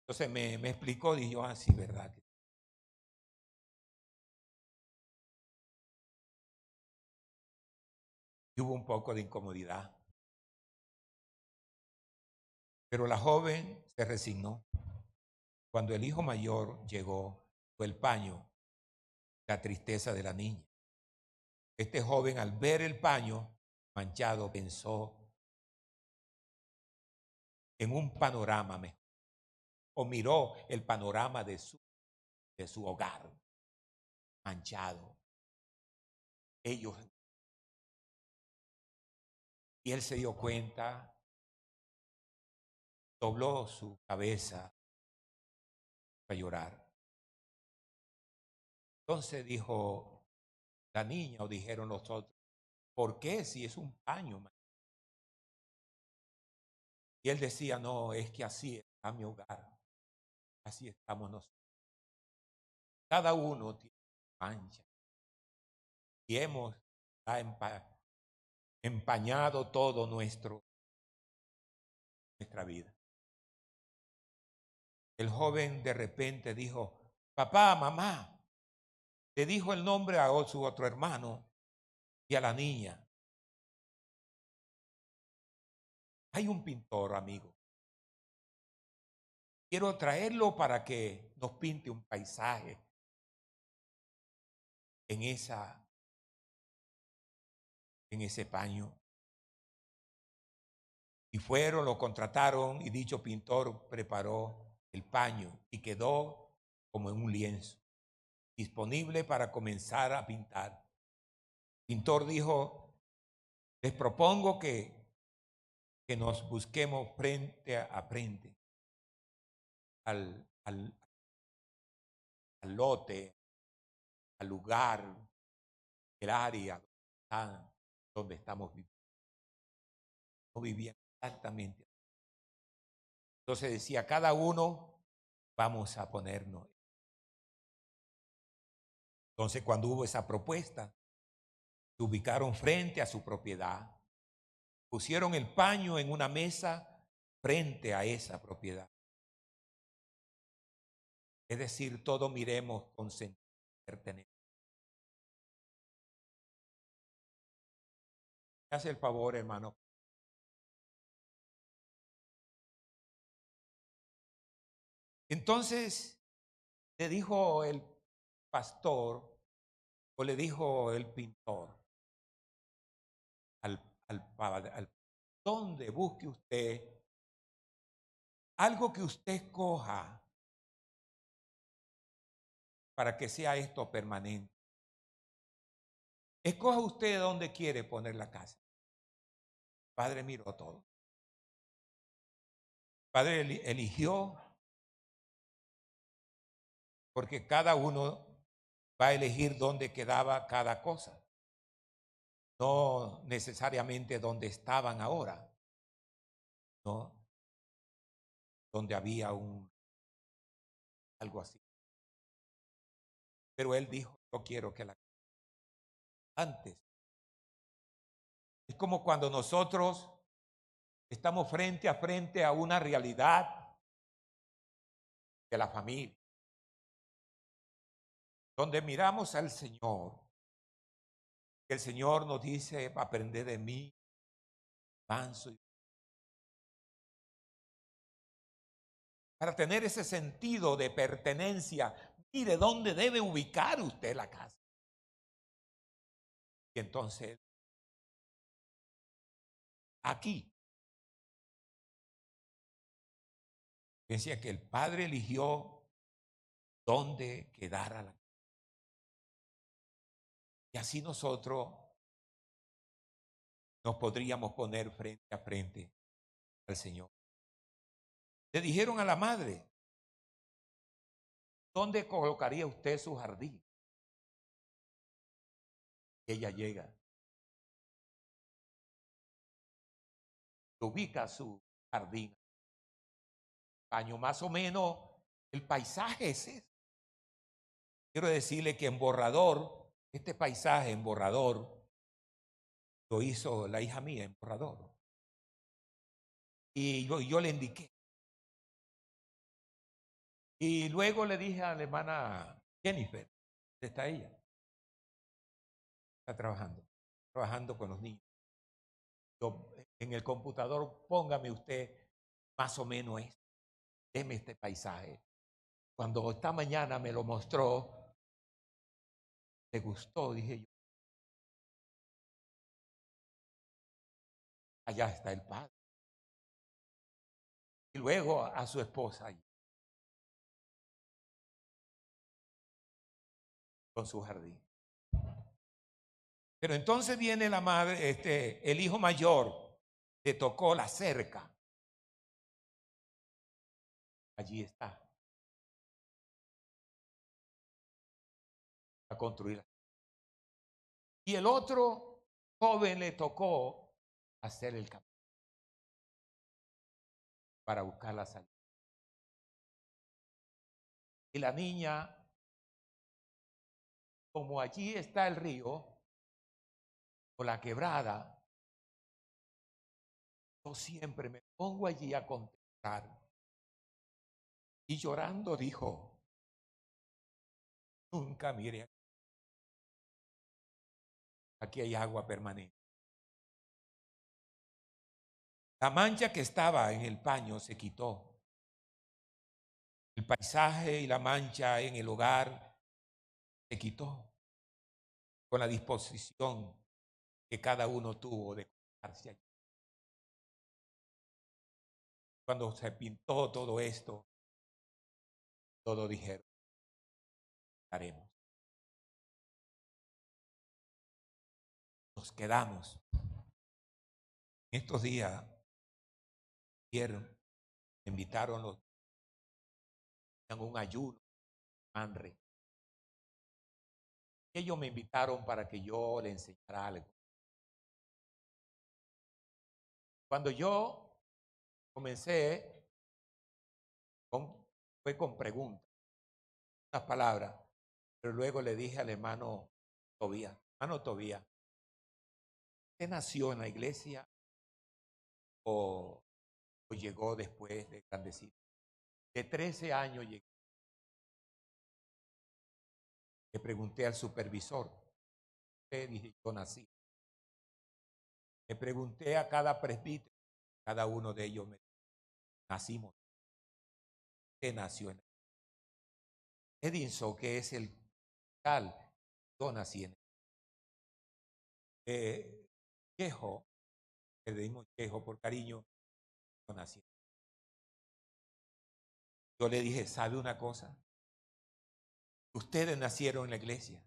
Entonces me explicó, dije yo, sí, ¿verdad? Y hubo un poco de incomodidad. Pero la joven se resignó. Cuando el hijo mayor llegó, fue el paño, la tristeza de la niña. Este joven, al ver el paño manchado, pensó en un panorama mejor, o miró el panorama de su hogar manchado. Ellos Y él se dio cuenta, dobló su cabeza para llorar. Entonces dijo la niña, o dijeron los otros, ¿por qué si es un paño? Y él decía, no, es que así está mi hogar, así estamos nosotros. Cada uno tiene mancha y hemos empañado todo nuestra vida. El joven de repente dijo, papá, mamá, le dijo el nombre a su otro hermano y a la niña. Hay un pintor, amigo. Quiero traerlo para que nos pinte un paisaje en ese paño. Y fueron, lo contrataron y dicho pintor preparó el paño y quedó como en un lienzo, disponible para comenzar a pintar. El pintor dijo, les propongo que nos busquemos frente a frente al lote, al lugar, el área donde estamos viviendo. No vivían exactamente. Entonces decía, cada uno vamos a ponernos. Entonces cuando hubo esa propuesta, se ubicaron frente a su propiedad, pusieron el paño en una mesa frente a esa propiedad. Es decir, todos miremos con sentido de pertenencia. ¿Me hace el favor, hermano? Entonces le dijo el pastor, o le dijo el pintor al donde busque usted algo que usted escoja para que sea esto permanente. Escoja usted dónde quiere poner la casa. Padre miró todo. Padre eligió, porque cada uno va a elegir dónde quedaba cada cosa, no necesariamente donde estaban ahora, no, donde había algo así. Pero él dijo, yo quiero que la antes. Es como cuando nosotros estamos frente a frente a una realidad de la familia, donde miramos al Señor. El Señor nos dice, aprended de mí, manso. Para tener ese sentido de pertenencia, mire dónde debe ubicar usted la casa. Y entonces, aquí, decía que el Padre eligió dónde quedara la casa. Y así nosotros nos podríamos poner frente a frente al Señor. Le dijeron a la madre, ¿dónde colocaría usted su jardín? Y ella llega, ubica su jardín. Año más o menos, el paisaje es ese. Quiero decirle que en Borrador, este paisaje en Borrador, lo hizo la hija mía en Borrador. Y yo le indiqué. Y luego le dije a la hermana Jennifer, ¿dónde está ella? Está trabajando con los niños. En el computador, póngame usted más o menos esto. Deme este paisaje. Cuando esta mañana me lo mostró, le gustó, dije yo. Allá está el padre. Y luego a su esposa allí, con su jardín. Pero entonces viene la madre, el hijo mayor, le tocó la cerca. Allí está, a construir. Y el otro joven le tocó hacer el camino para buscar la salida. Y la niña, como allí está el río, o la quebrada, yo siempre me pongo allí a contemplar. Y llorando dijo, nunca mire, aquí hay agua permanente. La mancha que estaba en el paño se quitó. El paisaje y la mancha en el hogar se quitó con la disposición que cada uno tuvo de quedarse allí. Cuando se pintó todo esto, todos dijeron, haremos. Nos quedamos. En estos días, ayer, me invitaron los a un ayuno, Manre. Ellos me invitaron para que yo le enseñara algo. Cuando yo comencé, fue con preguntas, unas palabras, pero luego le dije al hermano Tobías, ¿usted nació en la iglesia o llegó después de grandecito? De 13 años llegué. Le pregunté al supervisor, usted dije, yo nací. Le pregunté a cada presbítero, cada uno de ellos me dijo, nacimos. Usted nació en Edinson, que es el tal, yo nací en Chejo, que le dimos Chejo por cariño, yo nací. Yo le dije, ¿sabe una cosa? Ustedes nacieron en la iglesia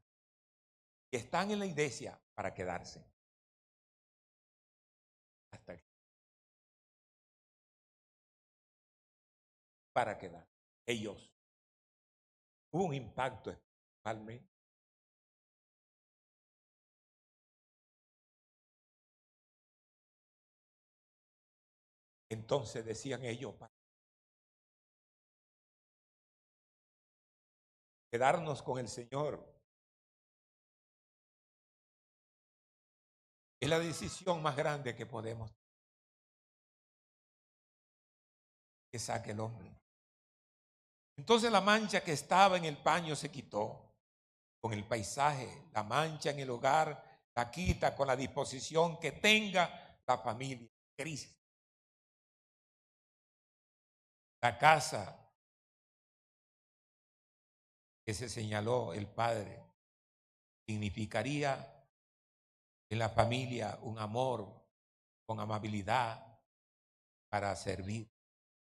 y están en la iglesia para quedarse. Hasta aquí. Para quedar. Ellos. Hubo un impacto especialmente. Entonces decían ellos, para quedarnos con el Señor es la decisión más grande que podemos que saque el hombre. Entonces la mancha que estaba en el paño se quitó con el paisaje, la mancha en el hogar la quita con la disposición que tenga la familia. Cristo. La casa que se señaló el Padre significaría en la familia un amor con amabilidad para servir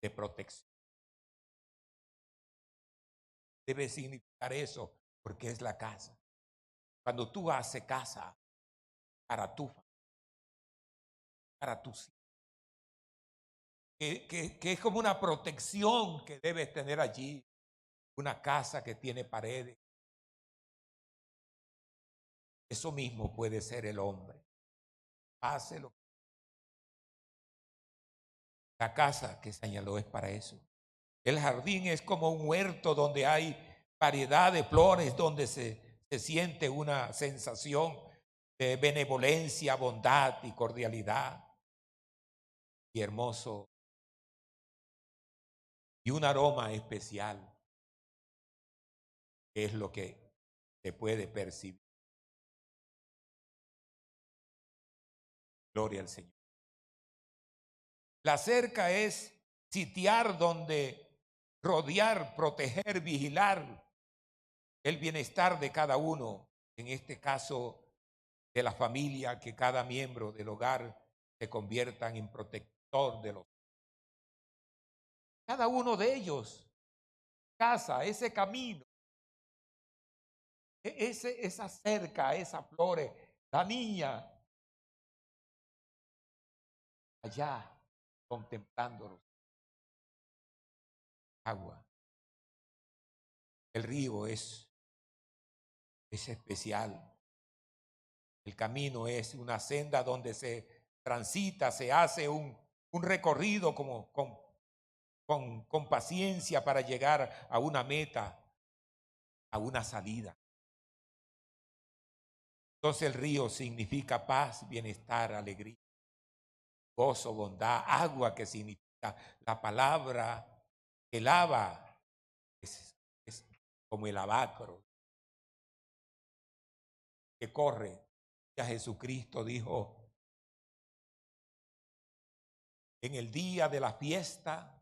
de protección. Debe significar eso porque es la casa. Cuando tú haces casa para tu familia, para tus hijos, que es como una protección que debes tener allí, una casa que tiene paredes. Eso mismo puede ser el hombre. Hácelo. La casa que señaló es para eso. El jardín es como un huerto donde hay variedad de flores, donde se siente una sensación de benevolencia, bondad y cordialidad. Y hermoso. Y un aroma especial, que es lo que se puede percibir. Gloria al Señor. La cerca es sitiar donde rodear, proteger, vigilar el bienestar de cada uno, en este caso de la familia, que cada miembro del hogar se conviertan en protector de los. Cada uno de ellos, casa, ese camino, esa cerca, esa flores, la niña allá contemplando los agua. El río es especial. El camino es una senda donde se transita, se hace un recorrido como con paciencia para llegar a una meta, a una salida. Entonces el río significa paz, bienestar, alegría, gozo, bondad, agua que significa la palabra que lava, es como el lavacro que corre. Ya Jesucristo dijo en el día de la fiesta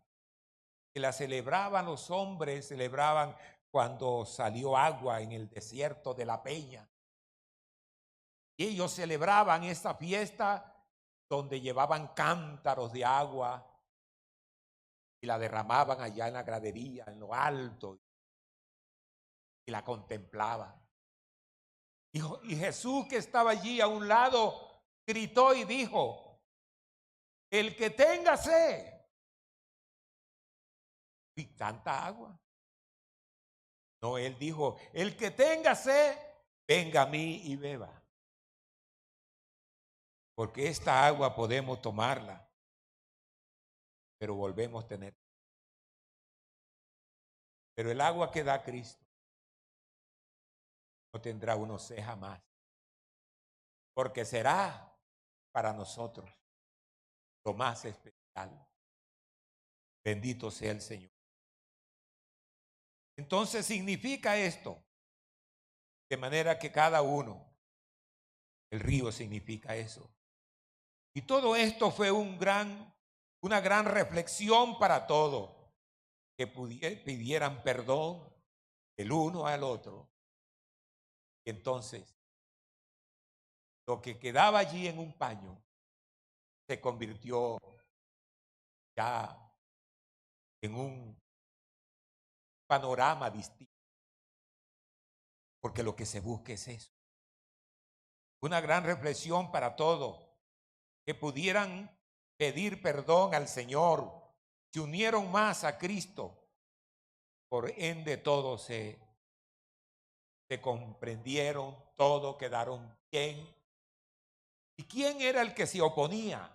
que la celebraban los hombres, celebraban cuando salió agua en el desierto de la peña. Y ellos celebraban esta fiesta donde llevaban cántaros de agua y la derramaban allá en la gradería, en lo alto, y la contemplaban. Y Jesús, que estaba allí a un lado, gritó y dijo: el que tenga sed, y tanta agua. No, él dijo: el que tenga sed, venga a mí y beba. Porque esta agua podemos tomarla, pero volvemos a tener. Pero el agua que da Cristo no tendrá uno sed jamás, porque será para nosotros lo más especial. Bendito sea el Señor. Entonces significa esto, de manera que cada uno, el río significa eso. Y todo esto fue una gran reflexión para todos, que pidieran perdón el uno al otro. Y entonces, lo que quedaba allí en un paño se convirtió ya en un panorama distinto, porque lo que se busca es eso. Una gran reflexión para todos, que pudieran pedir perdón al Señor, se unieron más a Cristo, por ende todos se comprendieron, todos quedaron bien. ¿Y quién era el que se oponía?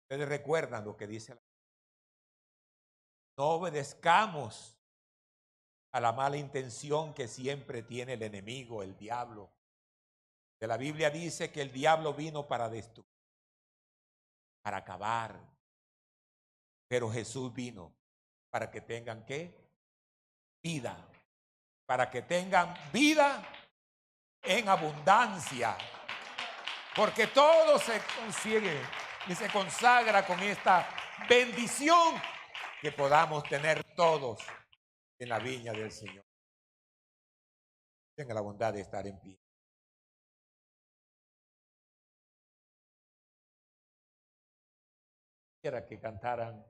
Ustedes recuerdan lo que dice la Biblia. No obedezcamos a la mala intención que siempre tiene el enemigo, el diablo. De la Biblia dice que el diablo vino para destruir, para acabar. Pero Jesús vino para que tengan ¿qué? Vida. Para que tengan vida en abundancia. Porque todo se consigue y se consagra con esta bendición que podamos tener todos en la viña del Señor. Tenga la bondad de estar en pie. Quisiera que cantaran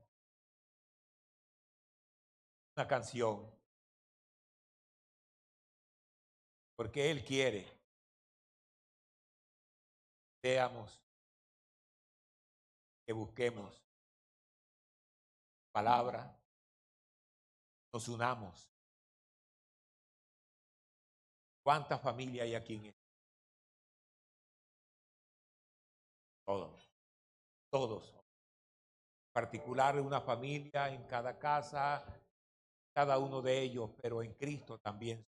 una canción, porque Él quiere que seamos, que busquemos palabra, nos unamos. ¿Cuántas familias hay aquí en esto? Todos, todos. En particular una familia en cada casa, cada uno de ellos, pero en Cristo también.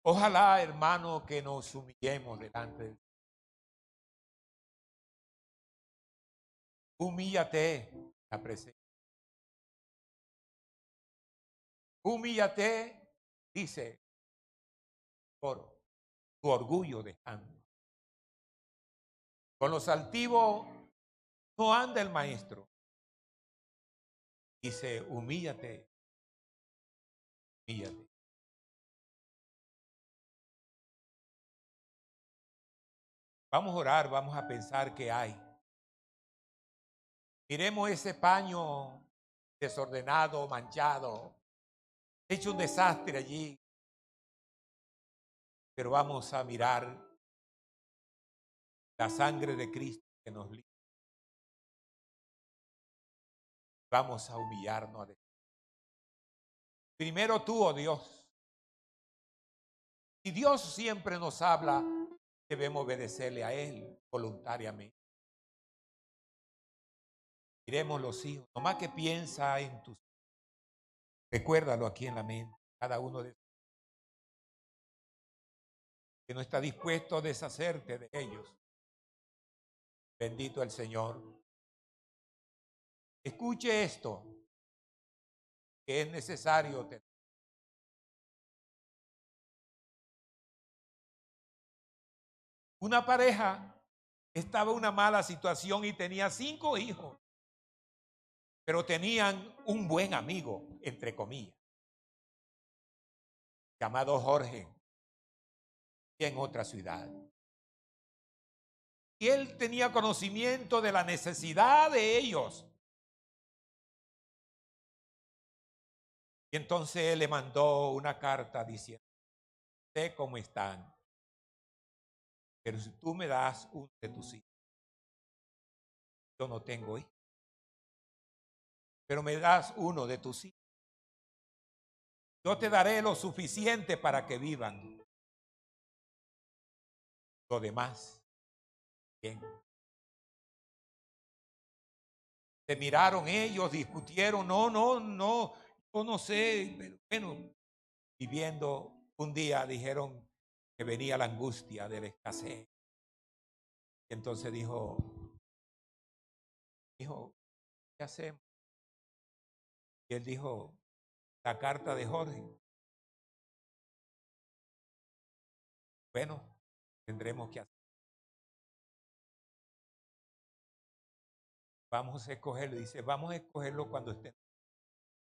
Ojalá, hermano, que nos humillemos delante de Dios. Humíllate en la presencia. Humíllate, dice, por tu orgullo dejando. Con los altivos no anda el maestro. Dice, humíllate, humíllate. Vamos a orar, vamos a pensar qué hay. Miremos ese paño desordenado, manchado, hecho un desastre allí. Pero vamos a mirar la sangre de Cristo que nos limpia. Vamos a humillarnos a Dios. Primero tú, oh Dios. Y Dios siempre nos habla, debemos obedecerle a Él voluntariamente. Miremos los hijos, nomás que piensa en tus hijos. Recuérdalo aquí en la mente, cada uno de ellos, que no está dispuesto a deshacerte de ellos. Bendito el Señor. Escuche esto, que es necesario tener. Una pareja estaba en una mala situación y tenía 5 hijos, pero tenían un buen amigo, entre comillas, llamado Jorge, en otra ciudad. Y él tenía conocimiento de la necesidad de ellos. Y entonces él le mandó una carta diciendo, sé cómo están, pero si tú me das uno de tus hijos, yo no tengo hijos, pero me das uno de tus hijos, yo te daré lo suficiente para que vivan. Lo demás, bien. Se miraron ellos, discutieron, no, yo no sé, pero bueno, viviendo un día dijeron que venía la angustia de la escasez. Y entonces dijo, ¿qué hacemos? Y él dijo, la carta de Jorge. Bueno, tendremos que hacer. Vamos a escogerlo. Dice, vamos a escogerlo cuando estén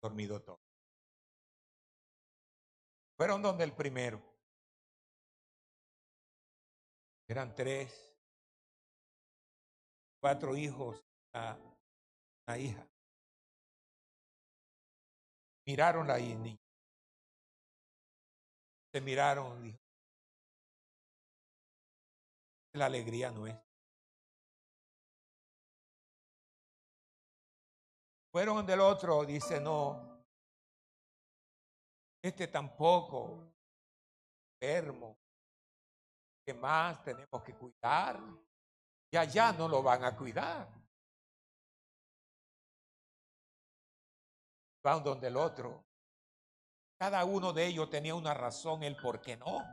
dormidos todos. Fueron donde el primero. Eran 3, 4 hijos, una hija. Miraron la niña. Se miraron, dijo, la alegría nuestra. Fueron del otro, dice, no, este tampoco, enfermo, ¿qué más tenemos que cuidar? Y allá no lo van a cuidar. Van donde el otro. Cada uno de ellos tenía una razón, el por qué no.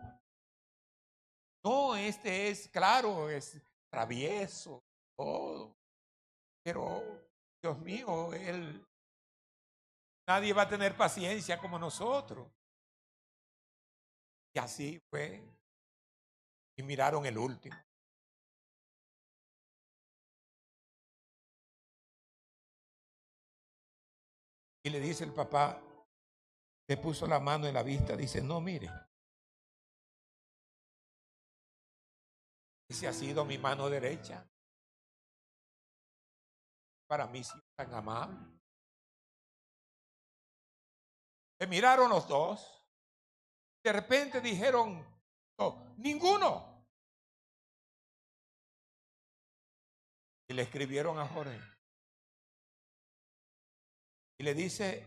No, este es, claro, es travieso, todo. Pero, Dios mío, nadie va a tener paciencia como nosotros. Y así fue. Y miraron el último. Y le dice el papá, le puso la mano en la vista, dice, no, mire. Ese ha sido mi mano derecha. Para mí sí tan amable. Se miraron los dos. De repente dijeron, no, ninguno. Y le escribieron a Jorge. Y le dice,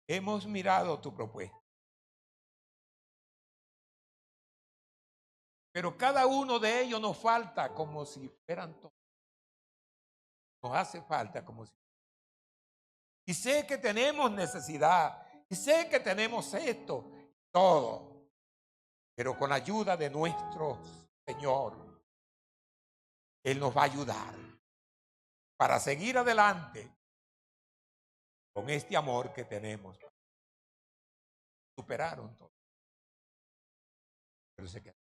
hemos mirado tu propuesta. Pero cada uno de ellos nos falta como si fueran todos. Nos hace falta como si. Y sé que tenemos necesidad. Y sé que tenemos esto. Todo. Pero con la ayuda de nuestro Señor, Él nos va a ayudar para seguir adelante con este amor que tenemos. Superaron todo. Pero se quedaron.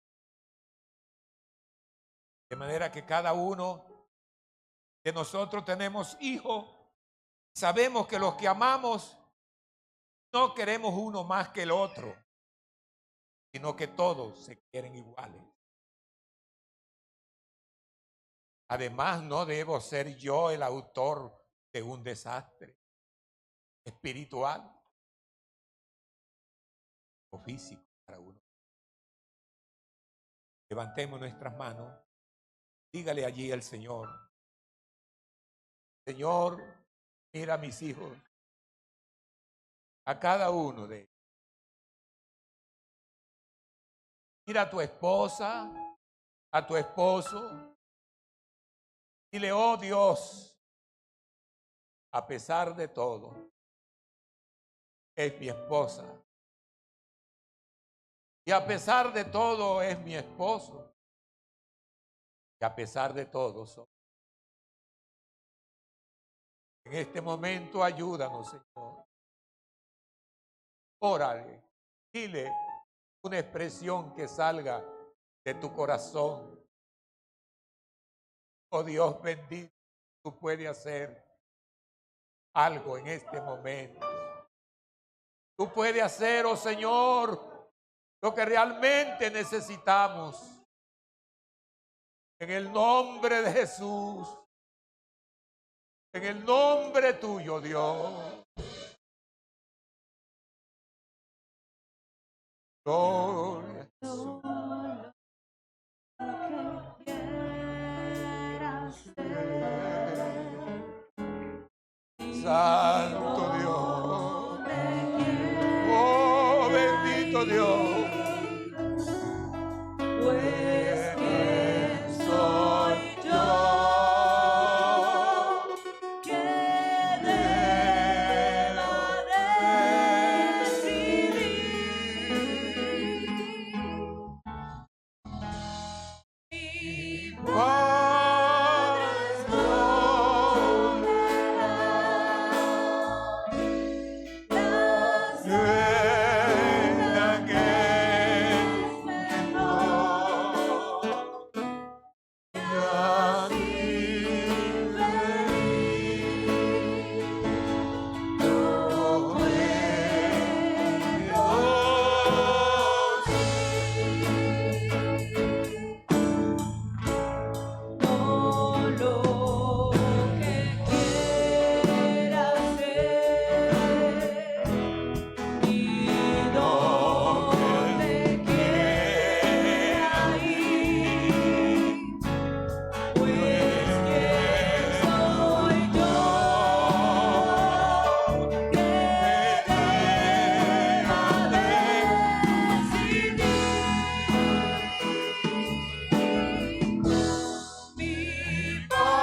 De manera que cada uno de nosotros tenemos hijos. Sabemos que los que amamos no queremos uno más que el otro, sino que todos se quieren iguales. Además, no debo ser yo el autor de un desastre espiritual o físico para uno. Levantemos nuestras manos. Dígale allí al Señor: Señor, mira a mis hijos, a cada uno de ellos. Mira a tu esposa, a tu esposo. Dile: oh Dios, a pesar de todo, es mi esposa. Y a pesar de todo, es mi esposo. Y a pesar de todo, en este momento ayúdanos, Señor. Órale, dile una expresión que salga de tu corazón. Oh Dios bendito, tú puedes hacer algo en este momento. Tú puedes hacer, oh Señor, lo que realmente necesitamos. En el nombre de Jesús. En el nombre tuyo, Dios. Gloria a Jesús. Santo Dios. Oh, bendito Dios. Pues ¿quién soy yo que deba decidir? Mi Padre escogerá las venas que es mejor, y así feliz yo puedo ser. Todo lo que quiera hacer y donde quiera ir, pues ¿quién soy yo que deba decidir? Mi Padre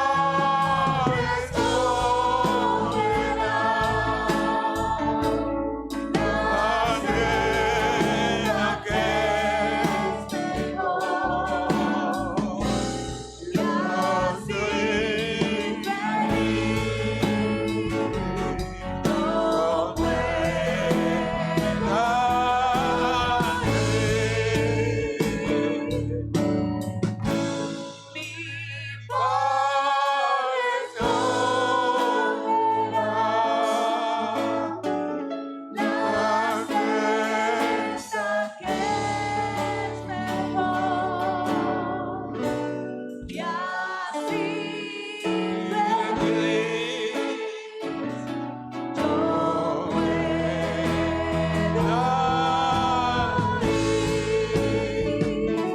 escogerá la cena que es mejor, y así feliz yo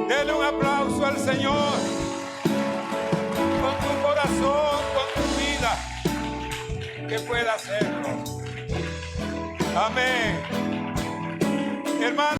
Dele un aplauso al Señor con tu corazón, con tu vida, que pueda hacerlo. Amén. Hermano.